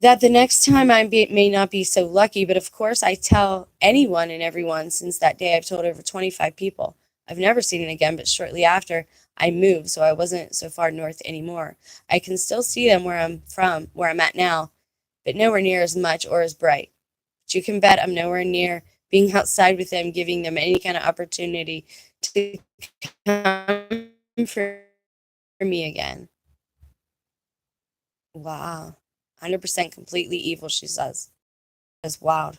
That the next time I may not be so lucky, but of course I tell anyone and everyone. Since that day, I've told over 25 people. I've never seen it again, but shortly after, I moved, so I wasn't so far north anymore. I can still see them where I'm at now, but nowhere near as much or as bright. But you can bet I'm nowhere near being outside with them, giving them any kind of opportunity to come for me again. Wow. 100% completely evil, she says. That's wild.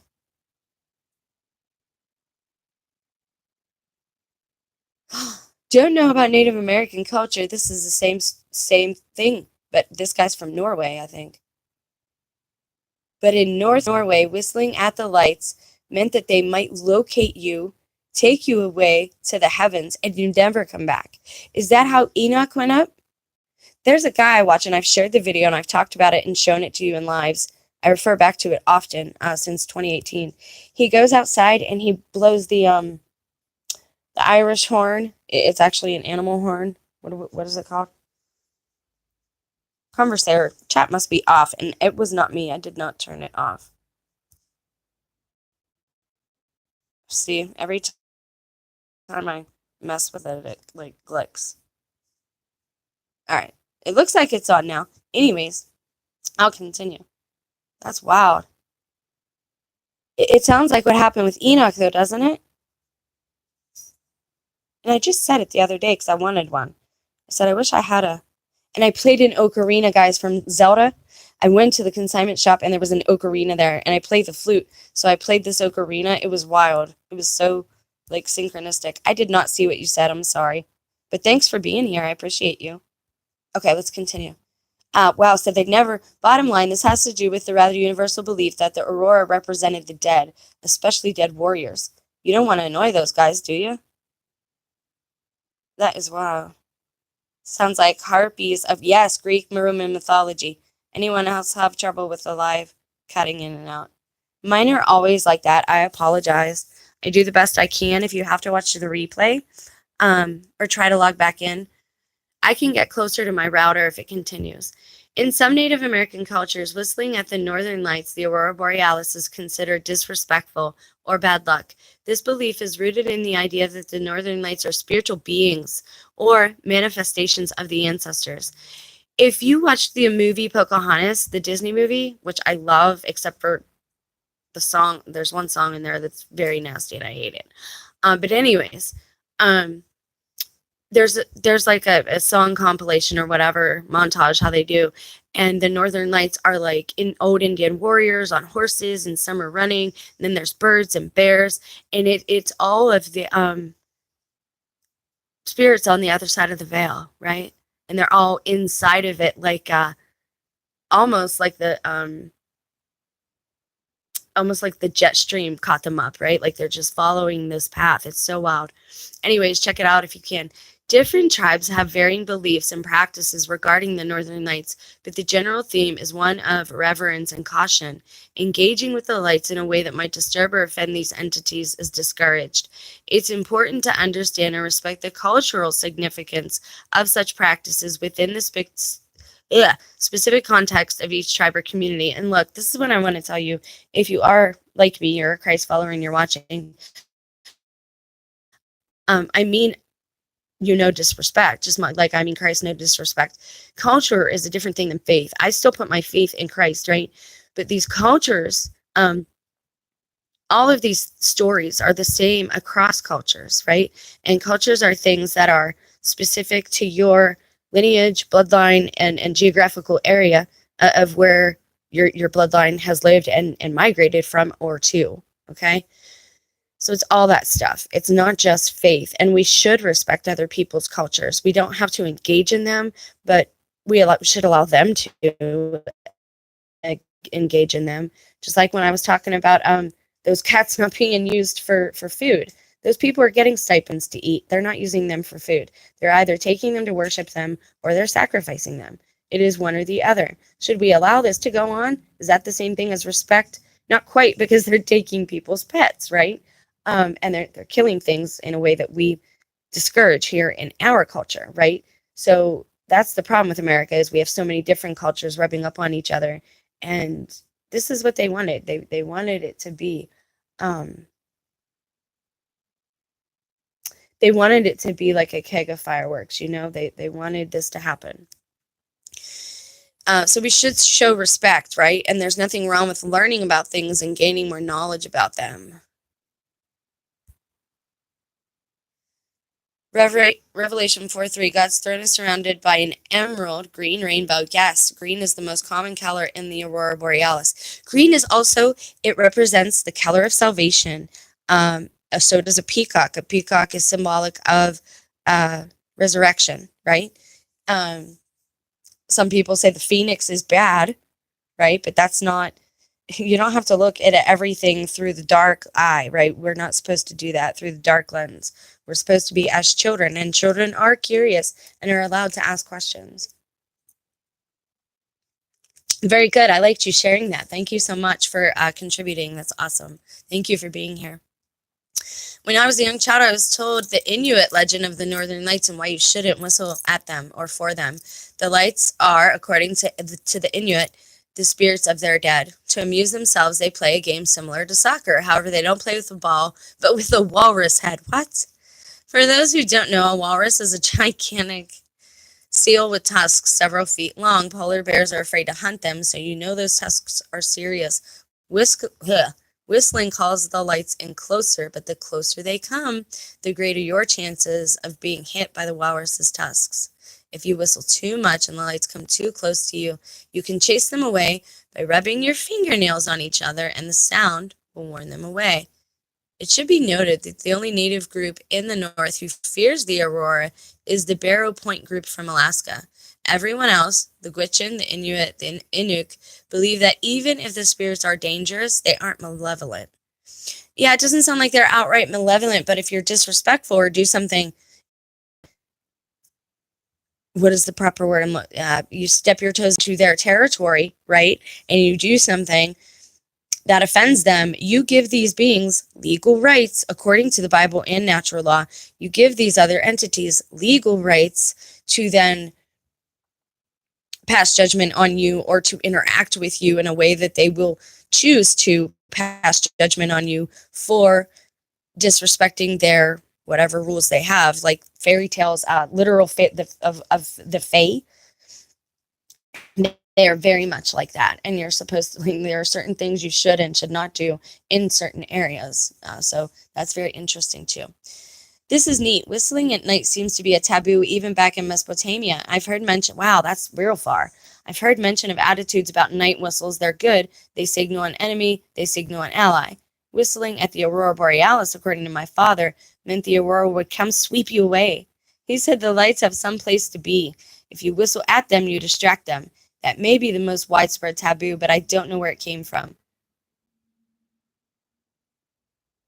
Don't know about Native American culture. This is the same thing, but this guy's from Norway, I think. But in North Norway, whistling at the lights meant that they might locate you, take you away to the heavens, and you never come back. Is that how Enoch went up? There's a guy I watch, and I've shared the video, and I've talked about it and shown it to you in lives. I refer back to it often since 2018. He goes outside and he blows the Irish horn. It's actually an animal horn. What is it called? Conversator. Chat must be off, and it was not me. I did not turn it off. See, every time I mess with it, it like clicks. All right. It looks like it's on now. Anyways, I'll continue. That's wild. It sounds like what happened with Enoch, though, doesn't it? And I just said it the other day because I wanted one. I said, I wish I had a. And I played an ocarina, guys, from Zelda. I went to the consignment shop and there was an ocarina there, and I played the flute. So I played this ocarina. It was wild. It was so, like, synchronistic. I did not see what you said. I'm sorry. But thanks for being here. I appreciate you. Okay, let's continue. Wow, so they'd never. Bottom line, this has to do with the rather universal belief that the aurora represented the dead, especially dead warriors. You don't want to annoy those guys, do you? That is wow. Sounds like harpies of, yes, Greek Roman mythology. Anyone else have trouble with the live cutting in and out? Mine are always like that. I apologize. I do the best I can. If you have to watch the replay, or try to log back in, I can get closer to my router if it continues. In some Native American cultures, whistling at the northern lights, the aurora borealis, is considered disrespectful or bad luck. This belief is rooted in the idea that the northern lights are spiritual beings or manifestations of the ancestors. If you watched the movie Pocahontas, the Disney movie, which I love, except for the song, there's one song in there that's very nasty and I hate it. But anyways, there's like a song compilation or whatever montage how they do, and the northern lights are like in old Indian warriors on horses, and some are running, and then there's birds and bears, and it's all of the spirits on the other side of the veil, right? And they're all inside of it, like almost like the jet stream caught them up, right? Like they're just following this path. It's so wild. Anyways, check it out if you can. Different tribes have varying beliefs and practices regarding the Northern Lights, but the general theme is one of reverence and caution. Engaging with the lights in a way that might disturb or offend these entities is discouraged. It's important to understand and respect the cultural significance of such practices within the specific context of each tribe or community. And look, this is what I want to tell you. If you are like me, you're a Christ follower and you're watching, I mean, disrespect, Christ, no disrespect. Culture is a different thing than faith. I still put my faith in Christ, right? But these cultures, all of these stories are the same across cultures, right? And cultures are things that are specific to your lineage, bloodline, and geographical area of where your bloodline has lived and migrated from or to, okay? So it's all that stuff. It's not just faith. And we should respect other people's cultures. We don't have to engage in them, but we should allow them to engage in them. Just like when I was talking about those cats not being used for food. Those people are getting stipends to eat. They're not using them for food. They're either taking them to worship them or they're sacrificing them. It is one or the other. Should we allow this to go on? Is that the same thing as respect? Not quite, because they're taking people's pets, right? And they're killing things in a way that we discourage here in our culture, right? So that's the problem with America, is we have so many different cultures rubbing up on each other, and this is what they wanted. They wanted it to be, they wanted it to be like a keg of fireworks, They wanted this to happen. So we should show respect, right? And there's nothing wrong with learning about things and gaining more knowledge about them. Revelation 4:3, God's throne is surrounded by an emerald green rainbow. Yes, green is the most common color in the aurora borealis. Green is also, it represents the color of salvation. So does a peacock. A peacock is symbolic of resurrection, right? Um, some people say the phoenix is bad, right? But that's not, you don't have to look at everything through the dark eye, right? We're not supposed to do that through the dark lens. We're supposed to be as children, and children are curious and are allowed to ask questions. Very good. I liked you sharing that. Thank you so much for contributing. That's awesome. Thank you for being here. When I was a young child, I was told the Inuit legend of the Northern Lights and why you shouldn't whistle at them or for them. The lights are, according to the Inuit, the spirits of their dead. To amuse themselves, they play a game similar to soccer. However, they don't play with a ball, but with a walrus head. What? For those who don't know, a walrus is a gigantic seal with tusks several feet long. Polar bears are afraid to hunt them, so you know those tusks are serious. Whistling calls the lights in closer, but the closer they come, the greater your chances of being hit by the walrus's tusks. If you whistle too much and the lights come too close to you, you can chase them away by rubbing your fingernails on each other, and the sound will warn them away. It should be noted that the only native group in the north who fears the aurora is the Barrow Point group from Alaska. Everyone else, the Gwich'in, the Inuit, the Inuk, believe that even if the spirits are dangerous, they aren't malevolent. Yeah, it doesn't sound like they're outright malevolent, but if you're disrespectful or do something, what is the proper word? You step your toes to their territory, right? And you do something that offends them, you give these beings legal rights according to the Bible and natural law. You give these other entities legal rights to then pass judgment on you or to interact with you in a way that they will choose to pass judgment on you for disrespecting their whatever rules they have, like fairy tales, literal of the fae. They are very much like that, and you're supposed to, there are certain things you should and should not do in certain areas. So that's very interesting too. This is neat. Whistling at night seems to be a taboo even back in Mesopotamia. I've heard mention, wow, that's real far. I've heard mention of attitudes about night whistles. They're good. They signal an enemy. They signal an ally. Whistling at the aurora borealis, according to my father, meant the aurora would come sweep you away. He said the lights have some place to be. If you whistle at them, you distract them. That may be the most widespread taboo, but I don't know where it came from.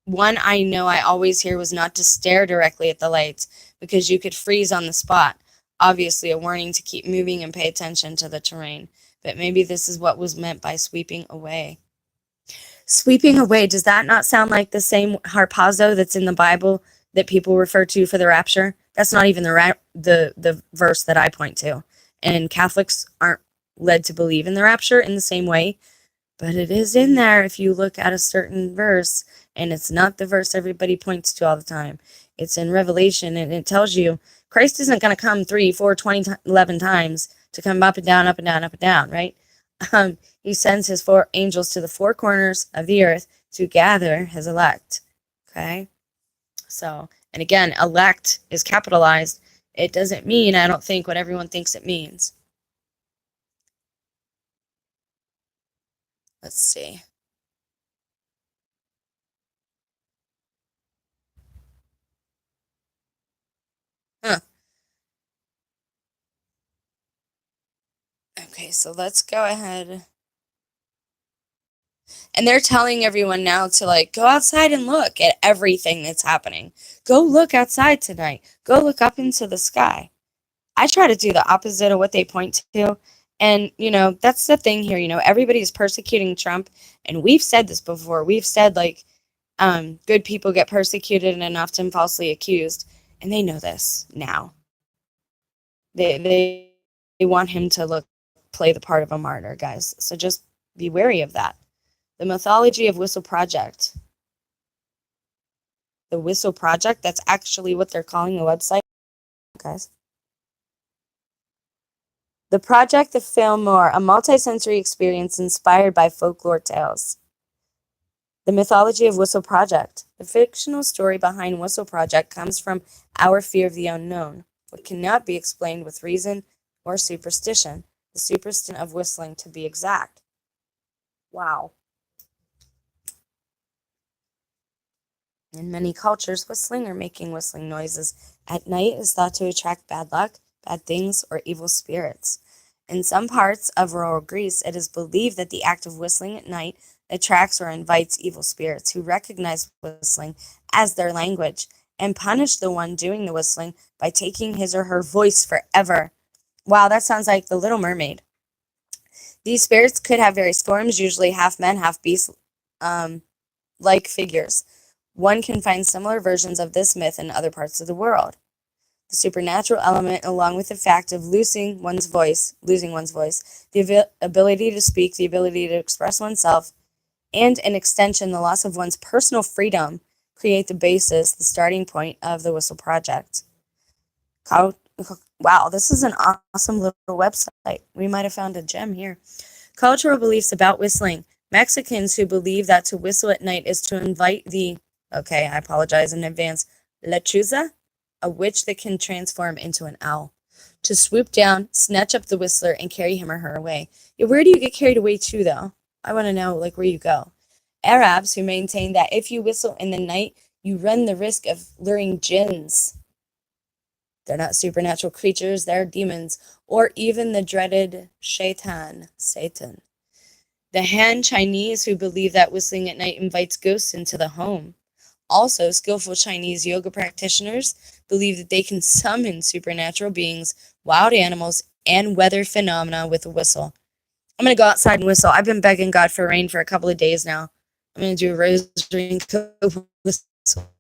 One I know I always hear was not to stare directly at the lights because you could freeze on the spot. Obviously, a warning to keep moving and pay attention to the terrain. But maybe this is what was meant by sweeping away. Sweeping away, does that not sound like the same harpazo that's in the Bible that people refer to for the rapture? That's not even the verse that I point to. And Catholics aren't led to believe in the rapture in the same way, but it is in there if you look at a certain verse, and it's not the verse everybody points to all the time. It's in Revelation, and it tells you Christ isn't going to come 3, 4, 20, 11 times to come up and down, up and down, up and down, right? He sends his 4 angels to the 4 corners of the earth to gather his elect, okay? So, and again, elect is capitalized. It doesn't mean, I don't think, what everyone thinks it means. Let's see. Huh. Okay, so let's go ahead. And they're telling everyone now to like go outside and look at everything that's happening. Go look outside tonight. Go look up into the sky. I try to do the opposite of what they point to. And, that's the thing here. Everybody's persecuting Trump. And we've said this before. We've said, like, good people get persecuted and often falsely accused. And they know this now. They want him to play the part of a martyr, guys. So just be wary of that. The mythology of Whistle Project. The Whistle Project, that's actually what they're calling the website, guys. The Project of Fillmore, a multi-sensory experience inspired by folklore tales. The mythology of Whistle Project. The fictional story behind Whistle Project comes from our fear of the unknown, what cannot be explained with reason or superstition. The superstition of whistling, to be exact. Wow. In many cultures, whistling or making whistling noises at night is thought to attract bad luck, bad things, or evil spirits. In some parts of rural Greece, it is believed that the act of whistling at night attracts or invites evil spirits who recognize whistling as their language and punish the one doing the whistling by taking his or her voice forever. Wow, that sounds like The Little Mermaid. These spirits could have various forms, usually half men, half beast like figures. One can find similar versions of this myth in other parts of the world. The supernatural element, along with the fact of losing one's voice, the ability to speak, the ability to express oneself, and in extension, the loss of one's personal freedom, create the basis, the starting point of the Whistle Project. Wow, this is an awesome little website. We might have found a gem here. Cultural beliefs about whistling. Mexicans who believe that to whistle at night is to invite the, okay, I apologize in advance, lechuza, a witch that can transform into an owl, to swoop down, snatch up the whistler, and carry him or her away. Yeah, where do you get carried away to, though? I want to know, like, where you go. Arabs who maintain that if you whistle in the night, you run the risk of luring jinns. They're not supernatural creatures, they're demons, or even the dreaded Satan. The Han Chinese who believe that whistling at night invites ghosts into the home. Also, skillful Chinese yoga practitioners believe that they can summon supernatural beings, wild animals, and weather phenomena with a whistle. I'm going to go outside and whistle. I've been begging God for rain for a couple of days now. I'm going to do a rosary and go whistle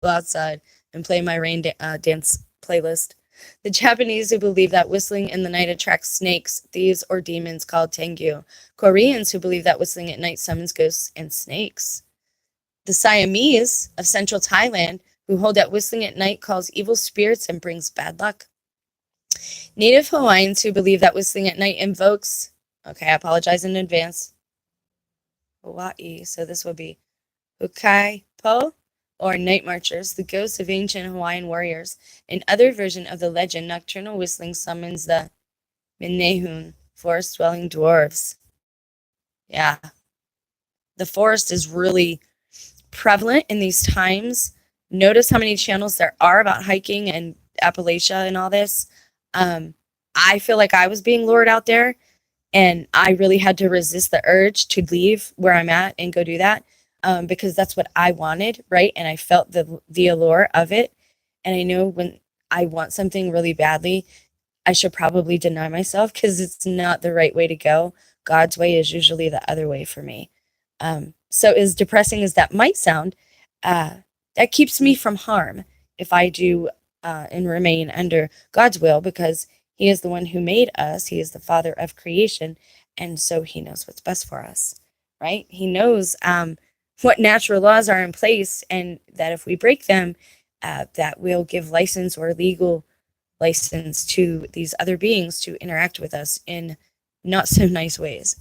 outside and play my rain dance playlist. The Japanese who believe that whistling in the night attracts snakes, thieves, or demons called tengu. Koreans who believe that whistling at night summons ghosts and snakes. The Siamese of central Thailand who hold that whistling at night calls evil spirits and brings bad luck. Native Hawaiians who believe that whistling at night invokes, okay, I apologize in advance, Hawaii, so this would be Hukai Po, or night marchers, the ghosts of ancient Hawaiian warriors. In other version of the legend, nocturnal whistling summons the Minehun, forest-dwelling dwarves. Yeah. The forest is really prevalent in these times. Notice how many channels there are about hiking and Appalachia and all this. I feel like I was being lured out there, and I really had to resist the urge to leave where I'm at and go do that. Because that's what I wanted, right? And I felt the allure of it. And I know when I want something really badly, I should probably deny myself because it's not the right way to go. God's way is usually the other way for me. So as depressing as that might sound, that keeps me from harm if I do and remain under God's will, because He is the one who made us. He is the Father of creation. And so He knows what's best for us, right? He knows what natural laws are in place, and that if we break them, that will give license or legal license to these other beings to interact with us in not so nice ways.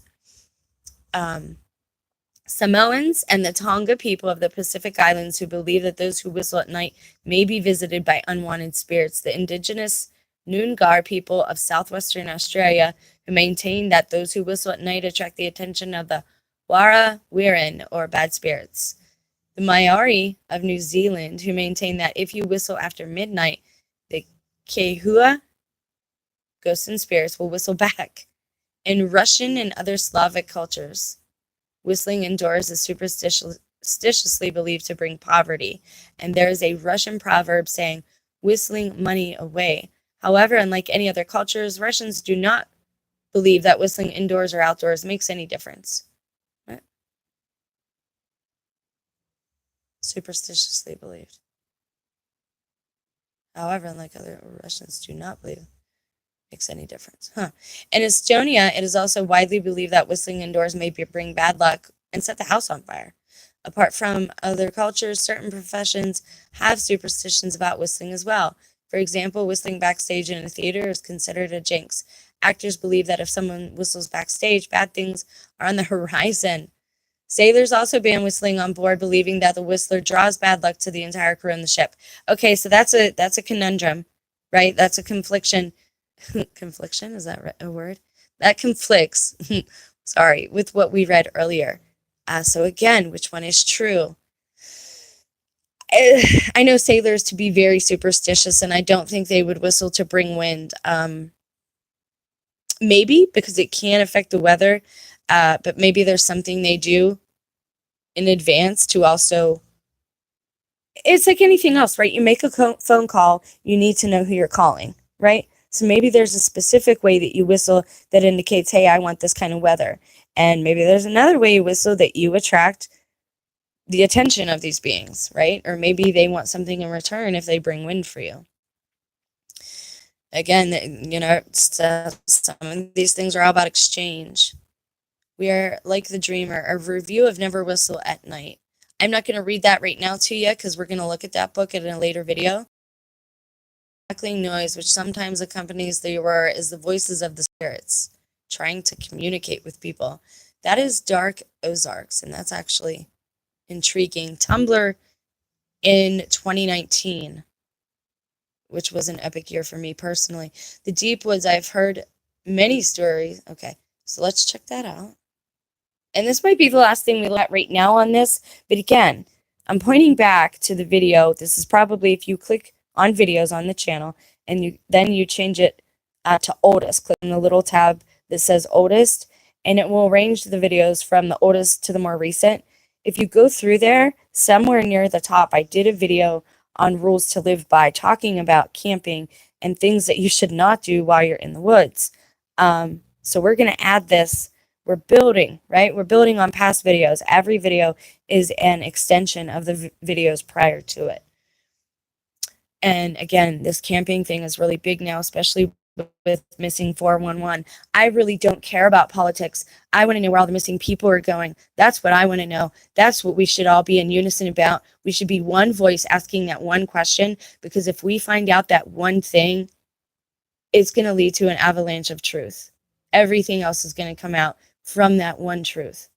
Samoans and the Tonga people of the Pacific Islands who believe that those who whistle at night may be visited by unwanted spirits. The indigenous Noongar people of southwestern Australia who maintain that those who whistle at night attract the attention of the Wara Wirin, or bad spirits. The Maori of New Zealand who maintain that if you whistle after midnight, the Kehua, ghosts and spirits, will whistle back. In Russian and other Slavic cultures, whistling indoors is superstitiously believed to bring poverty, and there is a Russian proverb saying, whistling money away. However, unlike any other cultures, Russians do not believe that whistling indoors or outdoors makes any difference. What? Superstitiously believed. However, unlike other Russians do not believe makes any difference. In Estonia, it is also widely believed that whistling indoors may bring bad luck and set the house on fire. Apart from other cultures, certain professions have superstitions about whistling as well. For example, whistling backstage in a theater is considered a jinx. Actors believe that if someone whistles backstage, bad things are on the horizon. Sailors also ban whistling on board, believing that the whistler draws bad luck to the entire crew on the ship. Okay, so that's a conundrum, right? That's a confliction. Confliction, is that a word? That conflicts, sorry, with what we read earlier. So again, which one is true? I know sailors to be very superstitious, and I don't think they would whistle to bring wind. Maybe because it can affect the weather, but maybe there's something they do in advance to also. It's like anything else, right? You make a phone call, you need to know who you're calling, right? So maybe there's a specific way that you whistle that indicates, hey, I want this kind of weather. And maybe there's another way you whistle that you attract the attention of these beings, right? Or maybe they want something in return if they bring wind for you. Again, some of these things are all about exchange. We are like the dreamer, a review of Never Whistle at Night. I'm not going to read that right now to you because we're going to look at that book in a later video. Crackling noise, which sometimes accompanies the aurora, is the voices of the spirits trying to communicate with people. That is Dark Ozarks, and that's actually intriguing. Tumblr in 2019, which was an epic year for me personally. The Deep Woods, I've heard many stories. Okay, so let's check that out. And this might be the last thing we look at right now on this, but again, I'm pointing back to the video. This is probably if you click on videos on the channel and then you change it to oldest. Click on the little tab that says oldest, and it will arrange the videos from the oldest to the more recent. If you go through there, somewhere near the top, I did a video on rules to live by, talking about camping and things that you should not do while you're in the woods. So we're going to add this. We're building, right? We're building on past videos. Every video is an extension of the videos prior to it. And again, this camping thing is really big now, especially with missing 411. I really don't care about politics. I want to know where all the missing people are going. That's what I want to know. That's what we should all be in unison about. We should be one voice asking that one question, because if we find out that one thing, it's going to lead to an avalanche of truth. Everything else is going to come out from that one truth.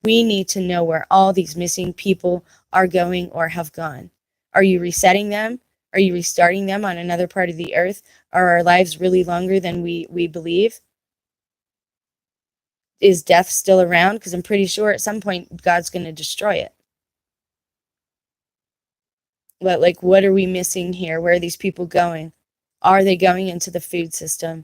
We need to know where all these missing people are going or have gone. Are you resetting them? Are you restarting them on another part of the earth? Are our lives really longer than we believe? Is death still around? Because I'm pretty sure at some point God's going to destroy it. But what are we missing here? Where are these people going? Are they going into the food system?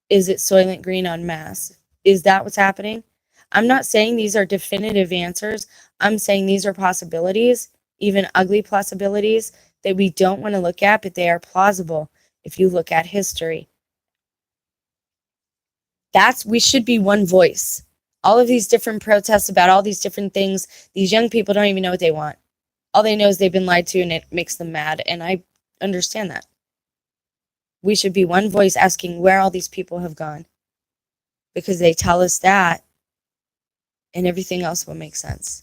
Is it Soylent Green en masse? Is that what's happening? I'm not saying these are definitive answers. I'm saying these are possibilities, even ugly possibilities that we don't want to look at, but they are plausible if you look at history. We should be one voice. All of these different protests about all these different things, these young people don't even know what they want. All they know is they've been lied to, and it makes them mad, and I understand that. We should be one voice asking where all these people have gone, because they tell us that, and everything else will make sense.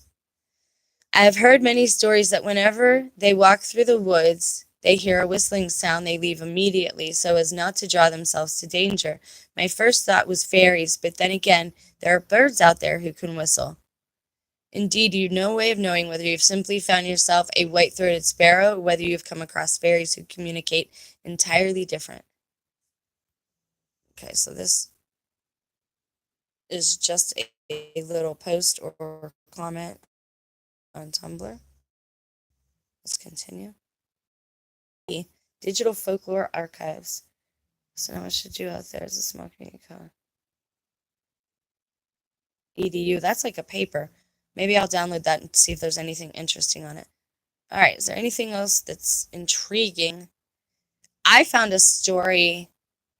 I have heard many stories that whenever they walk through the woods, they hear a whistling sound, they leave immediately so as not to draw themselves to danger. My first thought was fairies, but then again, there are birds out there who can whistle. Indeed, you have no way of knowing whether you've simply found yourself a white-throated sparrow or whether you've come across fairies who communicate entirely different. Okay, so this is just a little post or comment on Tumblr. Let's continue. Digital Folklore Archives. So now what should do out there is a small community code. EDU, that's like a paper. Maybe I'll download that and see if there's anything interesting on it. All right, is there anything else that's intriguing? I found a story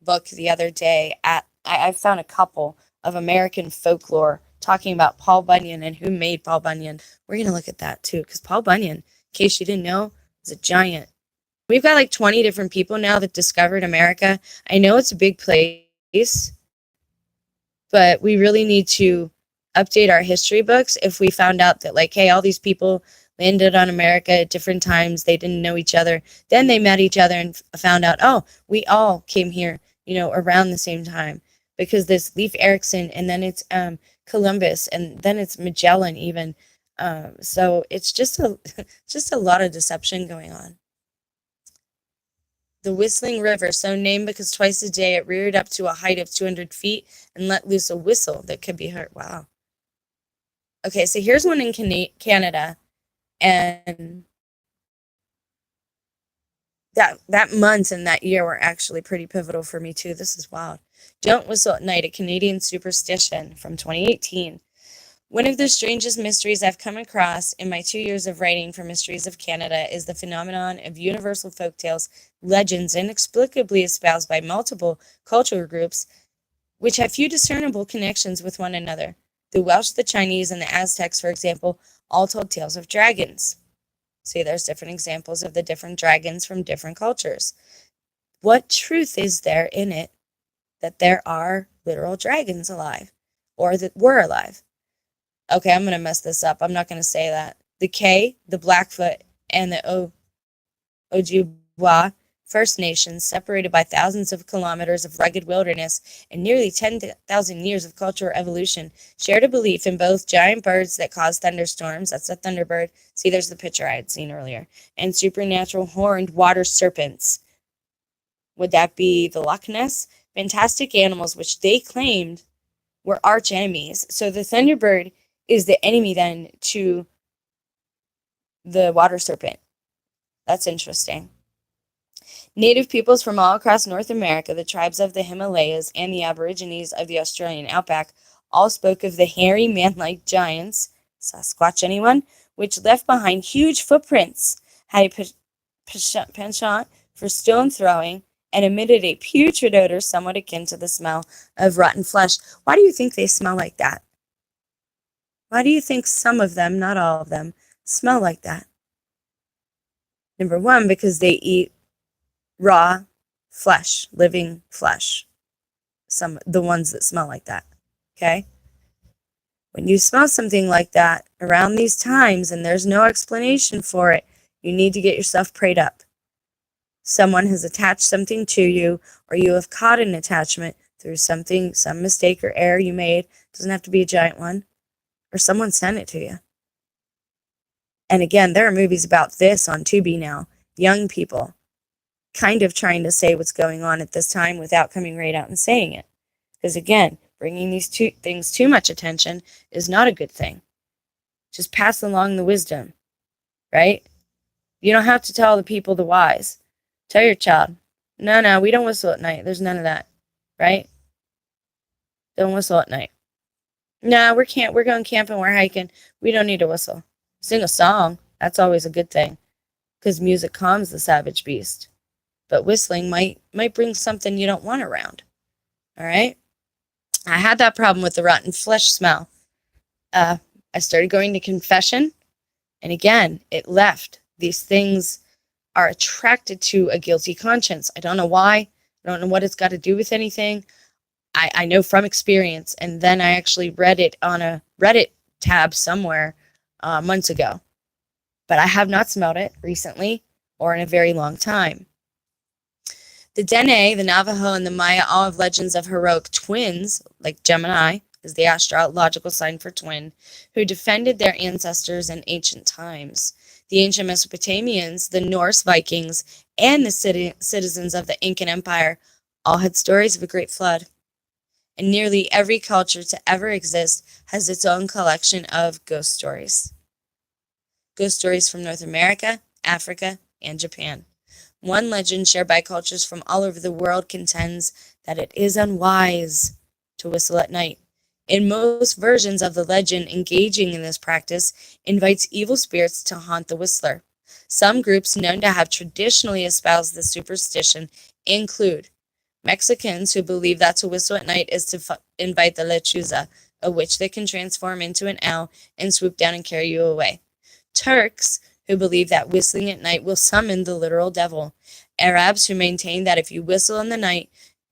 book the other day I found a couple of American folklore talking about Paul Bunyan and who made Paul Bunyan. We're going to look at that too, because Paul Bunyan, in case you didn't know, is a giant. We've got 20 different people now that discovered America. I know it's a big place, but we really need to update our history books if we found out that hey, all these people landed on America at different times. They didn't know each other. Then they met each other and found out, oh, we all came here, around the same time. because this Leif Erikson, and then it's Columbus, and then it's Magellan even. So it's just a just a lot of deception going on. The Whistling River, so named because twice a day it reared up to a height of 200 feet and let loose a whistle that could be heard. Wow. Okay, so here's one in Canada, and that month and that year were actually pretty pivotal for me too. This is wild. Don't Whistle at Night, a Canadian superstition from 2018. One of the strangest mysteries I've come across in my 2 years of writing for Mysteries of Canada is the phenomenon of universal folktales, legends inexplicably espoused by multiple cultural groups, which have few discernible connections with one another. The Welsh, the Chinese, and the Aztecs, for example, all told tales of dragons. See, there's different examples of the different dragons from different cultures. What truth is there in it that there are literal dragons alive, or that were alive? Okay, I'm going to mess this up. I'm not going to say that. The K, the Blackfoot, and the Ojibwa First Nations, separated by thousands of kilometers of rugged wilderness and nearly 10,000 years of cultural evolution, shared a belief in both giant birds that cause thunderstorms, that's a thunderbird, see there's the picture I had seen earlier, and supernatural horned water serpents. Would that be the Loch Ness? Fantastic animals which they claimed were arch enemies. So the thunderbird is the enemy then to the water serpent. That's interesting. Native peoples from all across North America, the tribes of the Himalayas, and the aborigines of the Australian outback all spoke of the hairy man-like giants, Sasquatch anyone, which left behind huge footprints, had a penchant for stone throwing, and emitted a putrid odor somewhat akin to the smell of rotten flesh. Why do you think they smell like that? Why do you think some of them, not all of them, smell like that? Number one, because they eat raw flesh, living flesh. The ones that smell like that. Okay? When you smell something like that around these times and there's no explanation for it, you need to get yourself prayed up. Someone has attached something to you, or you have caught an attachment through something, some mistake or error you made. It doesn't have to be a giant one. Or someone sent it to you. And again, there are movies about this on Tubi now. Young people kind of trying to say what's going on at this time without coming right out and saying it. Because again, bringing these two things too much attention is not a good thing. Just pass along the wisdom, right? You don't have to tell the people the wise. Tell your child, no, we don't whistle at night. There's none of that, right? Don't whistle at night. No, we're going camping, we're hiking. We don't need to whistle. Sing a song. That's always a good thing, because music calms the savage beast. But whistling might bring something you don't want around. All right? I had that problem with the rotten flesh smell. I started going to confession, and again, it left. These things are attracted to a guilty conscience. I don't know why. I don't know what it's got to do with anything. I know from experience, and then I actually read it on a Reddit tab somewhere months ago. But I have not smelled it recently or in a very long time. The Dene, the Navajo, and the Maya all have legends of heroic twins, like Gemini is the astrological sign for twin, who defended their ancestors in ancient times. The ancient Mesopotamians, the Norse Vikings, and the citizens of the Incan Empire all had stories of a great flood. And nearly every culture to ever exist has its own collection of ghost stories. Ghost stories from North America, Africa, and Japan. One legend shared by cultures from all over the world contends that it is unwise to whistle at night. In most versions of the legend, engaging in this practice invites evil spirits to haunt the whistler. Some groups known to have traditionally espoused this superstition include Mexicans, who believe that to whistle at night is to invite the lechuza, a witch that can transform into an owl and swoop down and carry you away. Turks, who believe that whistling at night will summon the literal devil. Arabs, who maintain that if you whistle in the night,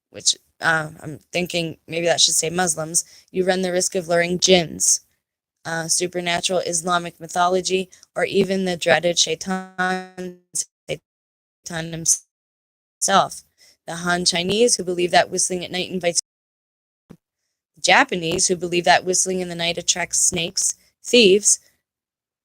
which I'm thinking maybe that should say Muslims, you run the risk of luring jinns. Supernatural Islamic mythology, or even the dreaded Shaitan himself. The Han Chinese, who believe that whistling at night invites The Japanese, who believe that whistling in the night attracts snakes, thieves,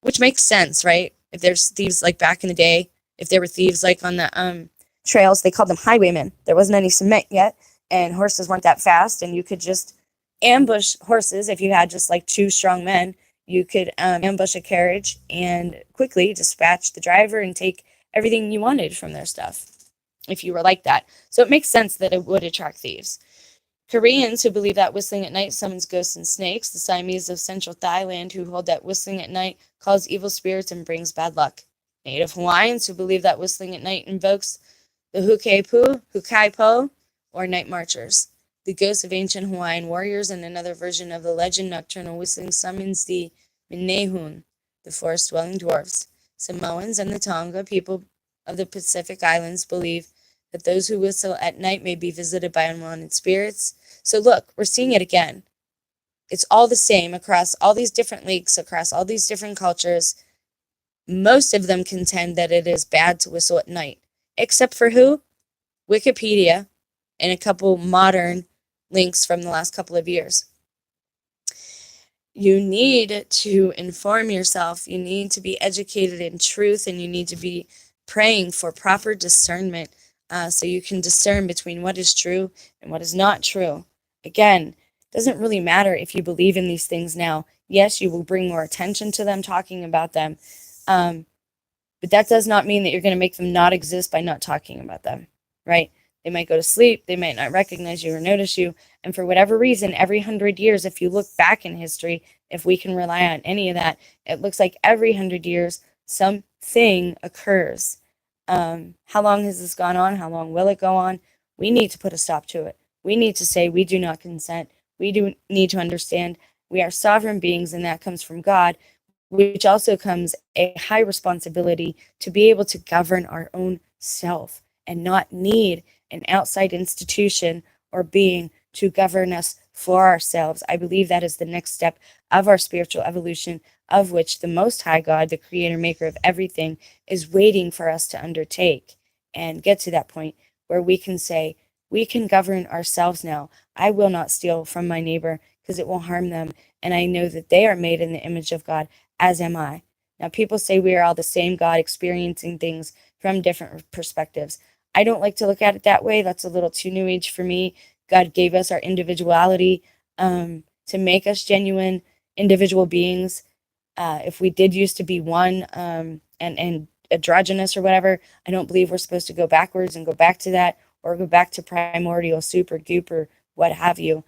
which makes sense, right? If there's thieves like back in the day, if there were thieves like on the trails, they called them highwaymen. There wasn't any cement yet, and horses weren't that fast, and you could just ambush horses. If you had just like two strong men, you could ambush a carriage and quickly dispatch the driver and take everything you wanted from their stuff, if you were like that. So it makes sense that it would attract thieves. Koreans, who believe that whistling at night summons ghosts and snakes. The Siamese of central Thailand, who hold that whistling at night calls evil spirits and brings bad luck. Native Hawaiians, who believe that whistling at night invokes the Hukaipo, or night marchers. The ghosts of ancient Hawaiian warriors, and another version of the legend, nocturnal whistling summons the Minehun, the forest-dwelling dwarfs. Samoans and the Tonga people of the Pacific Islands believe that those who whistle at night may be visited by unwanted spirits. So look, we're seeing it again. It's all the same across all these different leagues, across all these different cultures. Most of them contend that it is bad to whistle at night. Except for who? Wikipedia and a couple modern links from the last couple of years. You need to inform yourself. You need to be educated in truth, and you need to be praying for proper discernment so you can discern between what is true and what is not true. Again, it doesn't really matter if you believe in these things now. Yes, you will bring more attention to them, talking about them. But that does not mean that you're going to make them not exist by not talking about them, right? They might go to sleep. They might not recognize you or notice you. And for whatever reason, every 100 years, if you look back in history, if we can rely on any of that, it looks like every 100 years, something occurs. How long has this gone on? How long will it go on? We need to put a stop to it. We need to say we do not consent. We do need to understand we are sovereign beings, and that comes from God, which also comes a high responsibility to be able to govern our own self and not need an outside institution or being to govern us for ourselves. I believe that is the next step of our spiritual evolution, of which the Most High God, the creator, maker of everything, is waiting for us to undertake and get to that point where we can say, we can govern ourselves now. I will not steal from my neighbor because it will harm them, and I know that they are made in the image of God, as am I. Now, people say we are all the same God, experiencing things from different perspectives. I don't like to look at it that way. That's a little too new age for me. God gave us our individuality to make us genuine individual beings. If we did used to be one and androgynous or whatever, I don't believe we're supposed to go backwards and go back to that, or go back to primordial, super goop, or what have you.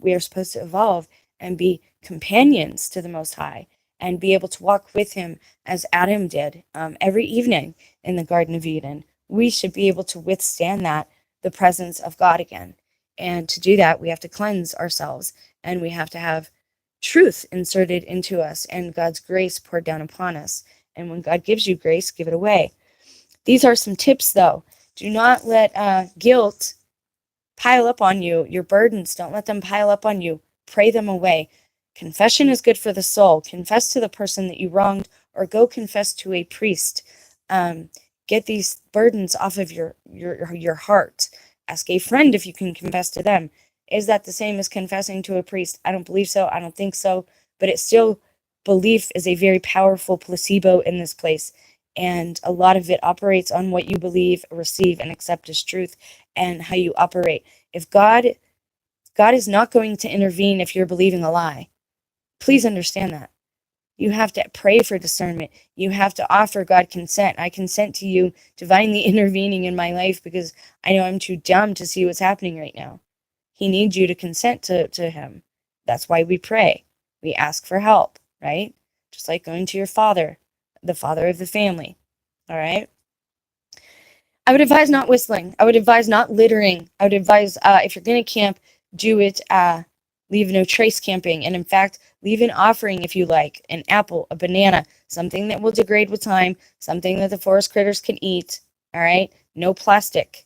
We are supposed to evolve and be companions to the Most High and be able to walk with him as Adam did every evening in the Garden of Eden. We should be able to withstand that, the presence of God again. And to do that, we have to cleanse ourselves, and we have to have truth inserted into us and God's grace poured down upon us. And when God gives you grace, give it away. These are some tips, though. Do not let guilt pile up on you. Your burdens, don't let them pile up on you. Pray them away. Confession is good for the soul. Confess to the person that you wronged, or go confess to a priest. Get these burdens off of your heart. Ask a friend if you can confess to them. Is that the same as confessing to a priest? I don't believe so. I don't think so. But it's still, belief is a very powerful placebo in this place. And a lot of it operates on what you believe, receive, and accept as truth, and how you operate. If God is not going to intervene if you're believing a lie. Please understand that. You have to pray for discernment. You have to offer God consent. I consent to you divinely intervening in my life because I know I'm too dumb to see what's happening right now. He needs you to consent to him. That's why we pray. We ask for help, right? Just like going to your father, the father of the family, all right? I would advise not whistling. I would advise not littering. I would advise, if you're going to camp, do it, leave no trace camping. And in fact, leave an offering if you like, an apple, a banana, something that will degrade with time, something that the forest critters can eat, all right? No plastic.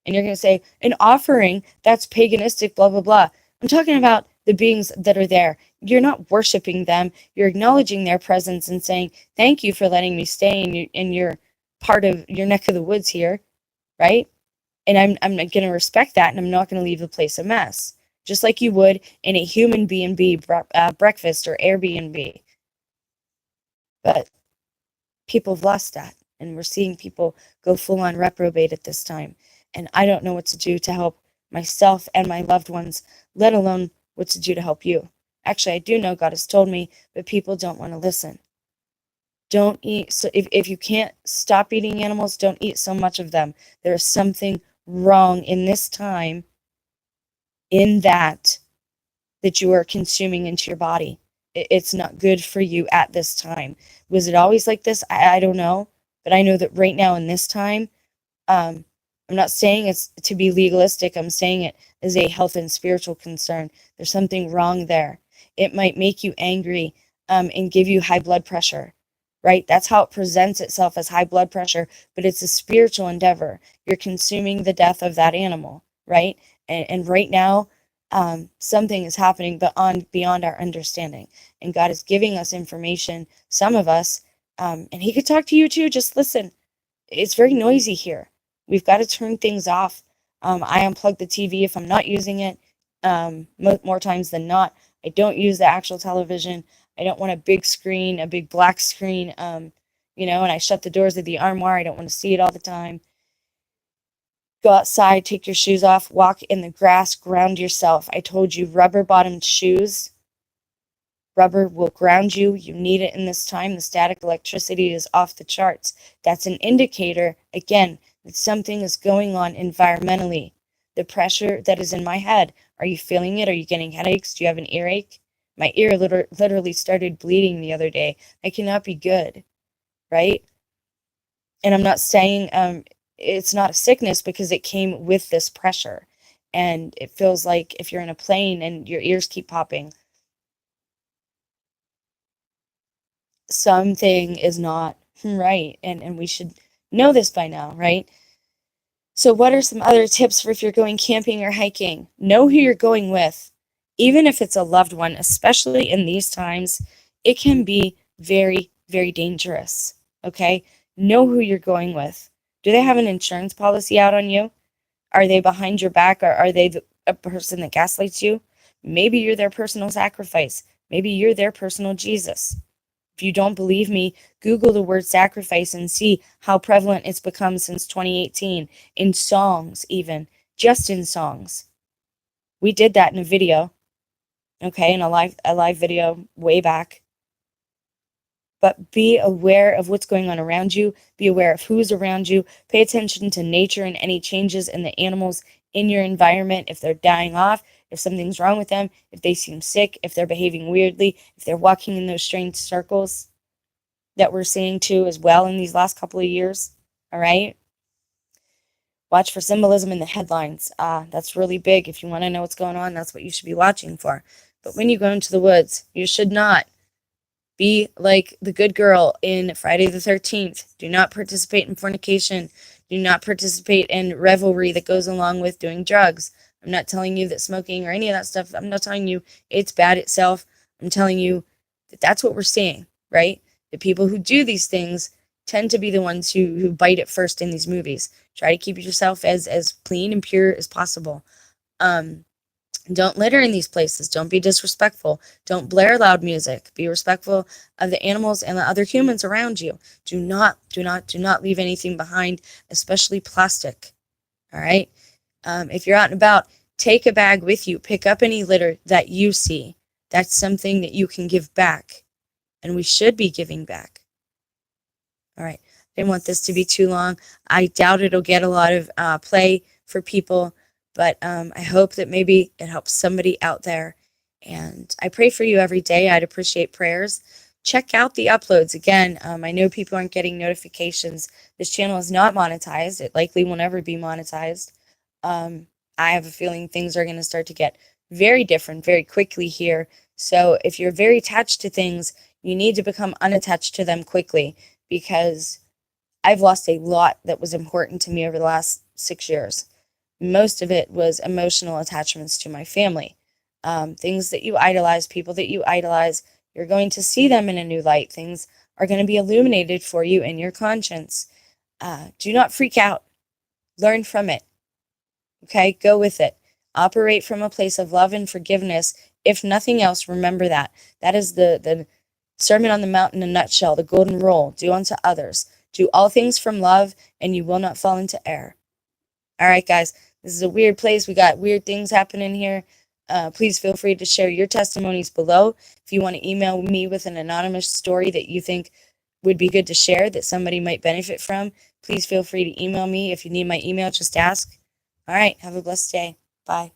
And you're going to say, an offering, that's paganistic, blah, blah, blah. I'm talking about the beings that are there. You're not worshiping them. You're acknowledging their presence and saying, thank you for letting me stay in your part of your neck of the woods here, right? And I'm going to respect that, and I'm not going to leave the place a mess. just like you would in a human B&B breakfast or Airbnb. But people have lost that, and we're seeing people go full on reprobate at this time. And I don't know what to do to help myself and my loved ones, let alone what to do to help you. Actually, I do know God has told me, but people don't want to listen. Don't eat. So if you can't stop eating animals, don't eat so much of them. There is something wrong in this time in that you are consuming into your body. It's not good for you at this time. Was it always like this? I don't know. But I know that right now in this time, I'm not saying it's to be legalistic. I'm saying it as a health and spiritual concern. There's something wrong there. It might make you angry and give you high blood pressure, right? That's how it presents itself, as high blood pressure, but it's a spiritual endeavor. You're consuming the death of that animal, right? And right now, something is happening beyond our understanding. And God is giving us information, some of us, and He could talk to you too. Just listen. It's very noisy here. We've got to turn things off. I unplug the TV if I'm not using it, more times than not. I don't use the actual television. I don't want a big screen, a big black screen, and I shut the doors of the armoire. I don't want to see it all the time. Go outside, take your shoes off, walk in the grass, ground yourself. I told you, rubber-bottomed shoes. Rubber will ground you. You need it in this time. The static electricity is off the charts. That's an indicator, again, that something is going on environmentally. The pressure that is in my head, are you feeling it? Are you getting headaches? Do you have an earache? My ear literally started bleeding the other day. I cannot be good, right? And I'm not saying it's not a sickness, because it came with this pressure. And it feels like if you're in a plane and your ears keep popping, something is not right. And we should know this by now, right? So what are some other tips for if you're going camping or hiking? Know who you're going with. Even if it's a loved one, especially in these times, it can be very, very dangerous. Okay? Know who you're going with. Do they have an insurance policy out on you? Are they behind your back, or are they a person that gaslights you? Maybe you're their personal sacrifice. Maybe you're their personal Jesus. If you don't believe me, Google the word sacrifice and see how prevalent it's become since 2018, in songs even, just in songs. We did that in a video, okay, in a live video way back. But be aware of what's going on around you. Be aware of who's around you. Pay attention to nature and any changes in the animals in your environment. If they're dying off, if something's wrong with them, if they seem sick, if they're behaving weirdly, if they're walking in those strange circles that we're seeing too as well in these last couple of years. All right. Watch for symbolism in the headlines. That's really big. If you want to know what's going on, that's what you should be watching for. But when you go into the woods, you should not be like the good girl in Friday the 13th. Do not participate in fornication. Do not participate in revelry that goes along with doing drugs. I'm not telling you that smoking or any of that stuff, I'm not telling you it's bad itself. I'm telling you that that's what we're seeing, right? The people who do these things tend to be the ones who bite it first in these movies. Try to keep yourself as clean and pure as possible. Don't litter in these places. Don't be disrespectful. Don't blare loud music. Be respectful of the animals and the other humans around you. Do not leave anything behind, especially plastic. All right? If you're out and about, take a bag with you. Pick up any litter that you see. That's something that you can give back. And we should be giving back. All right. I didn't want this to be too long. I doubt it'll get a lot of play for people. But I hope that maybe it helps somebody out there. And I pray for you every day. I'd appreciate prayers. Check out the uploads. Again, I know people aren't getting notifications. This channel is not monetized. It likely will never be monetized. I have a feeling things are going to start to get very different very quickly here. So if you're very attached to things, you need to become unattached to them quickly, because I've lost a lot that was important to me over the last 6 years. Most of it was emotional attachments to my family. Things that you idolize, people that you idolize, you're going to see them in a new light. Things are going to be illuminated for you in your conscience. Do not freak out. Learn from it. Okay? Go with it. Operate from a place of love and forgiveness. If nothing else, remember that. That is the Sermon on the Mount in a nutshell, the golden rule. Do unto others. Do all things from love, and you will not fall into error. All right, guys, this is a weird place. We got weird things happening here. Please feel free to share your testimonies below. If you want to email me with an anonymous story that you think would be good to share, that somebody might benefit from, please feel free to email me. If you need my email, just ask. All right, have a blessed day. Bye.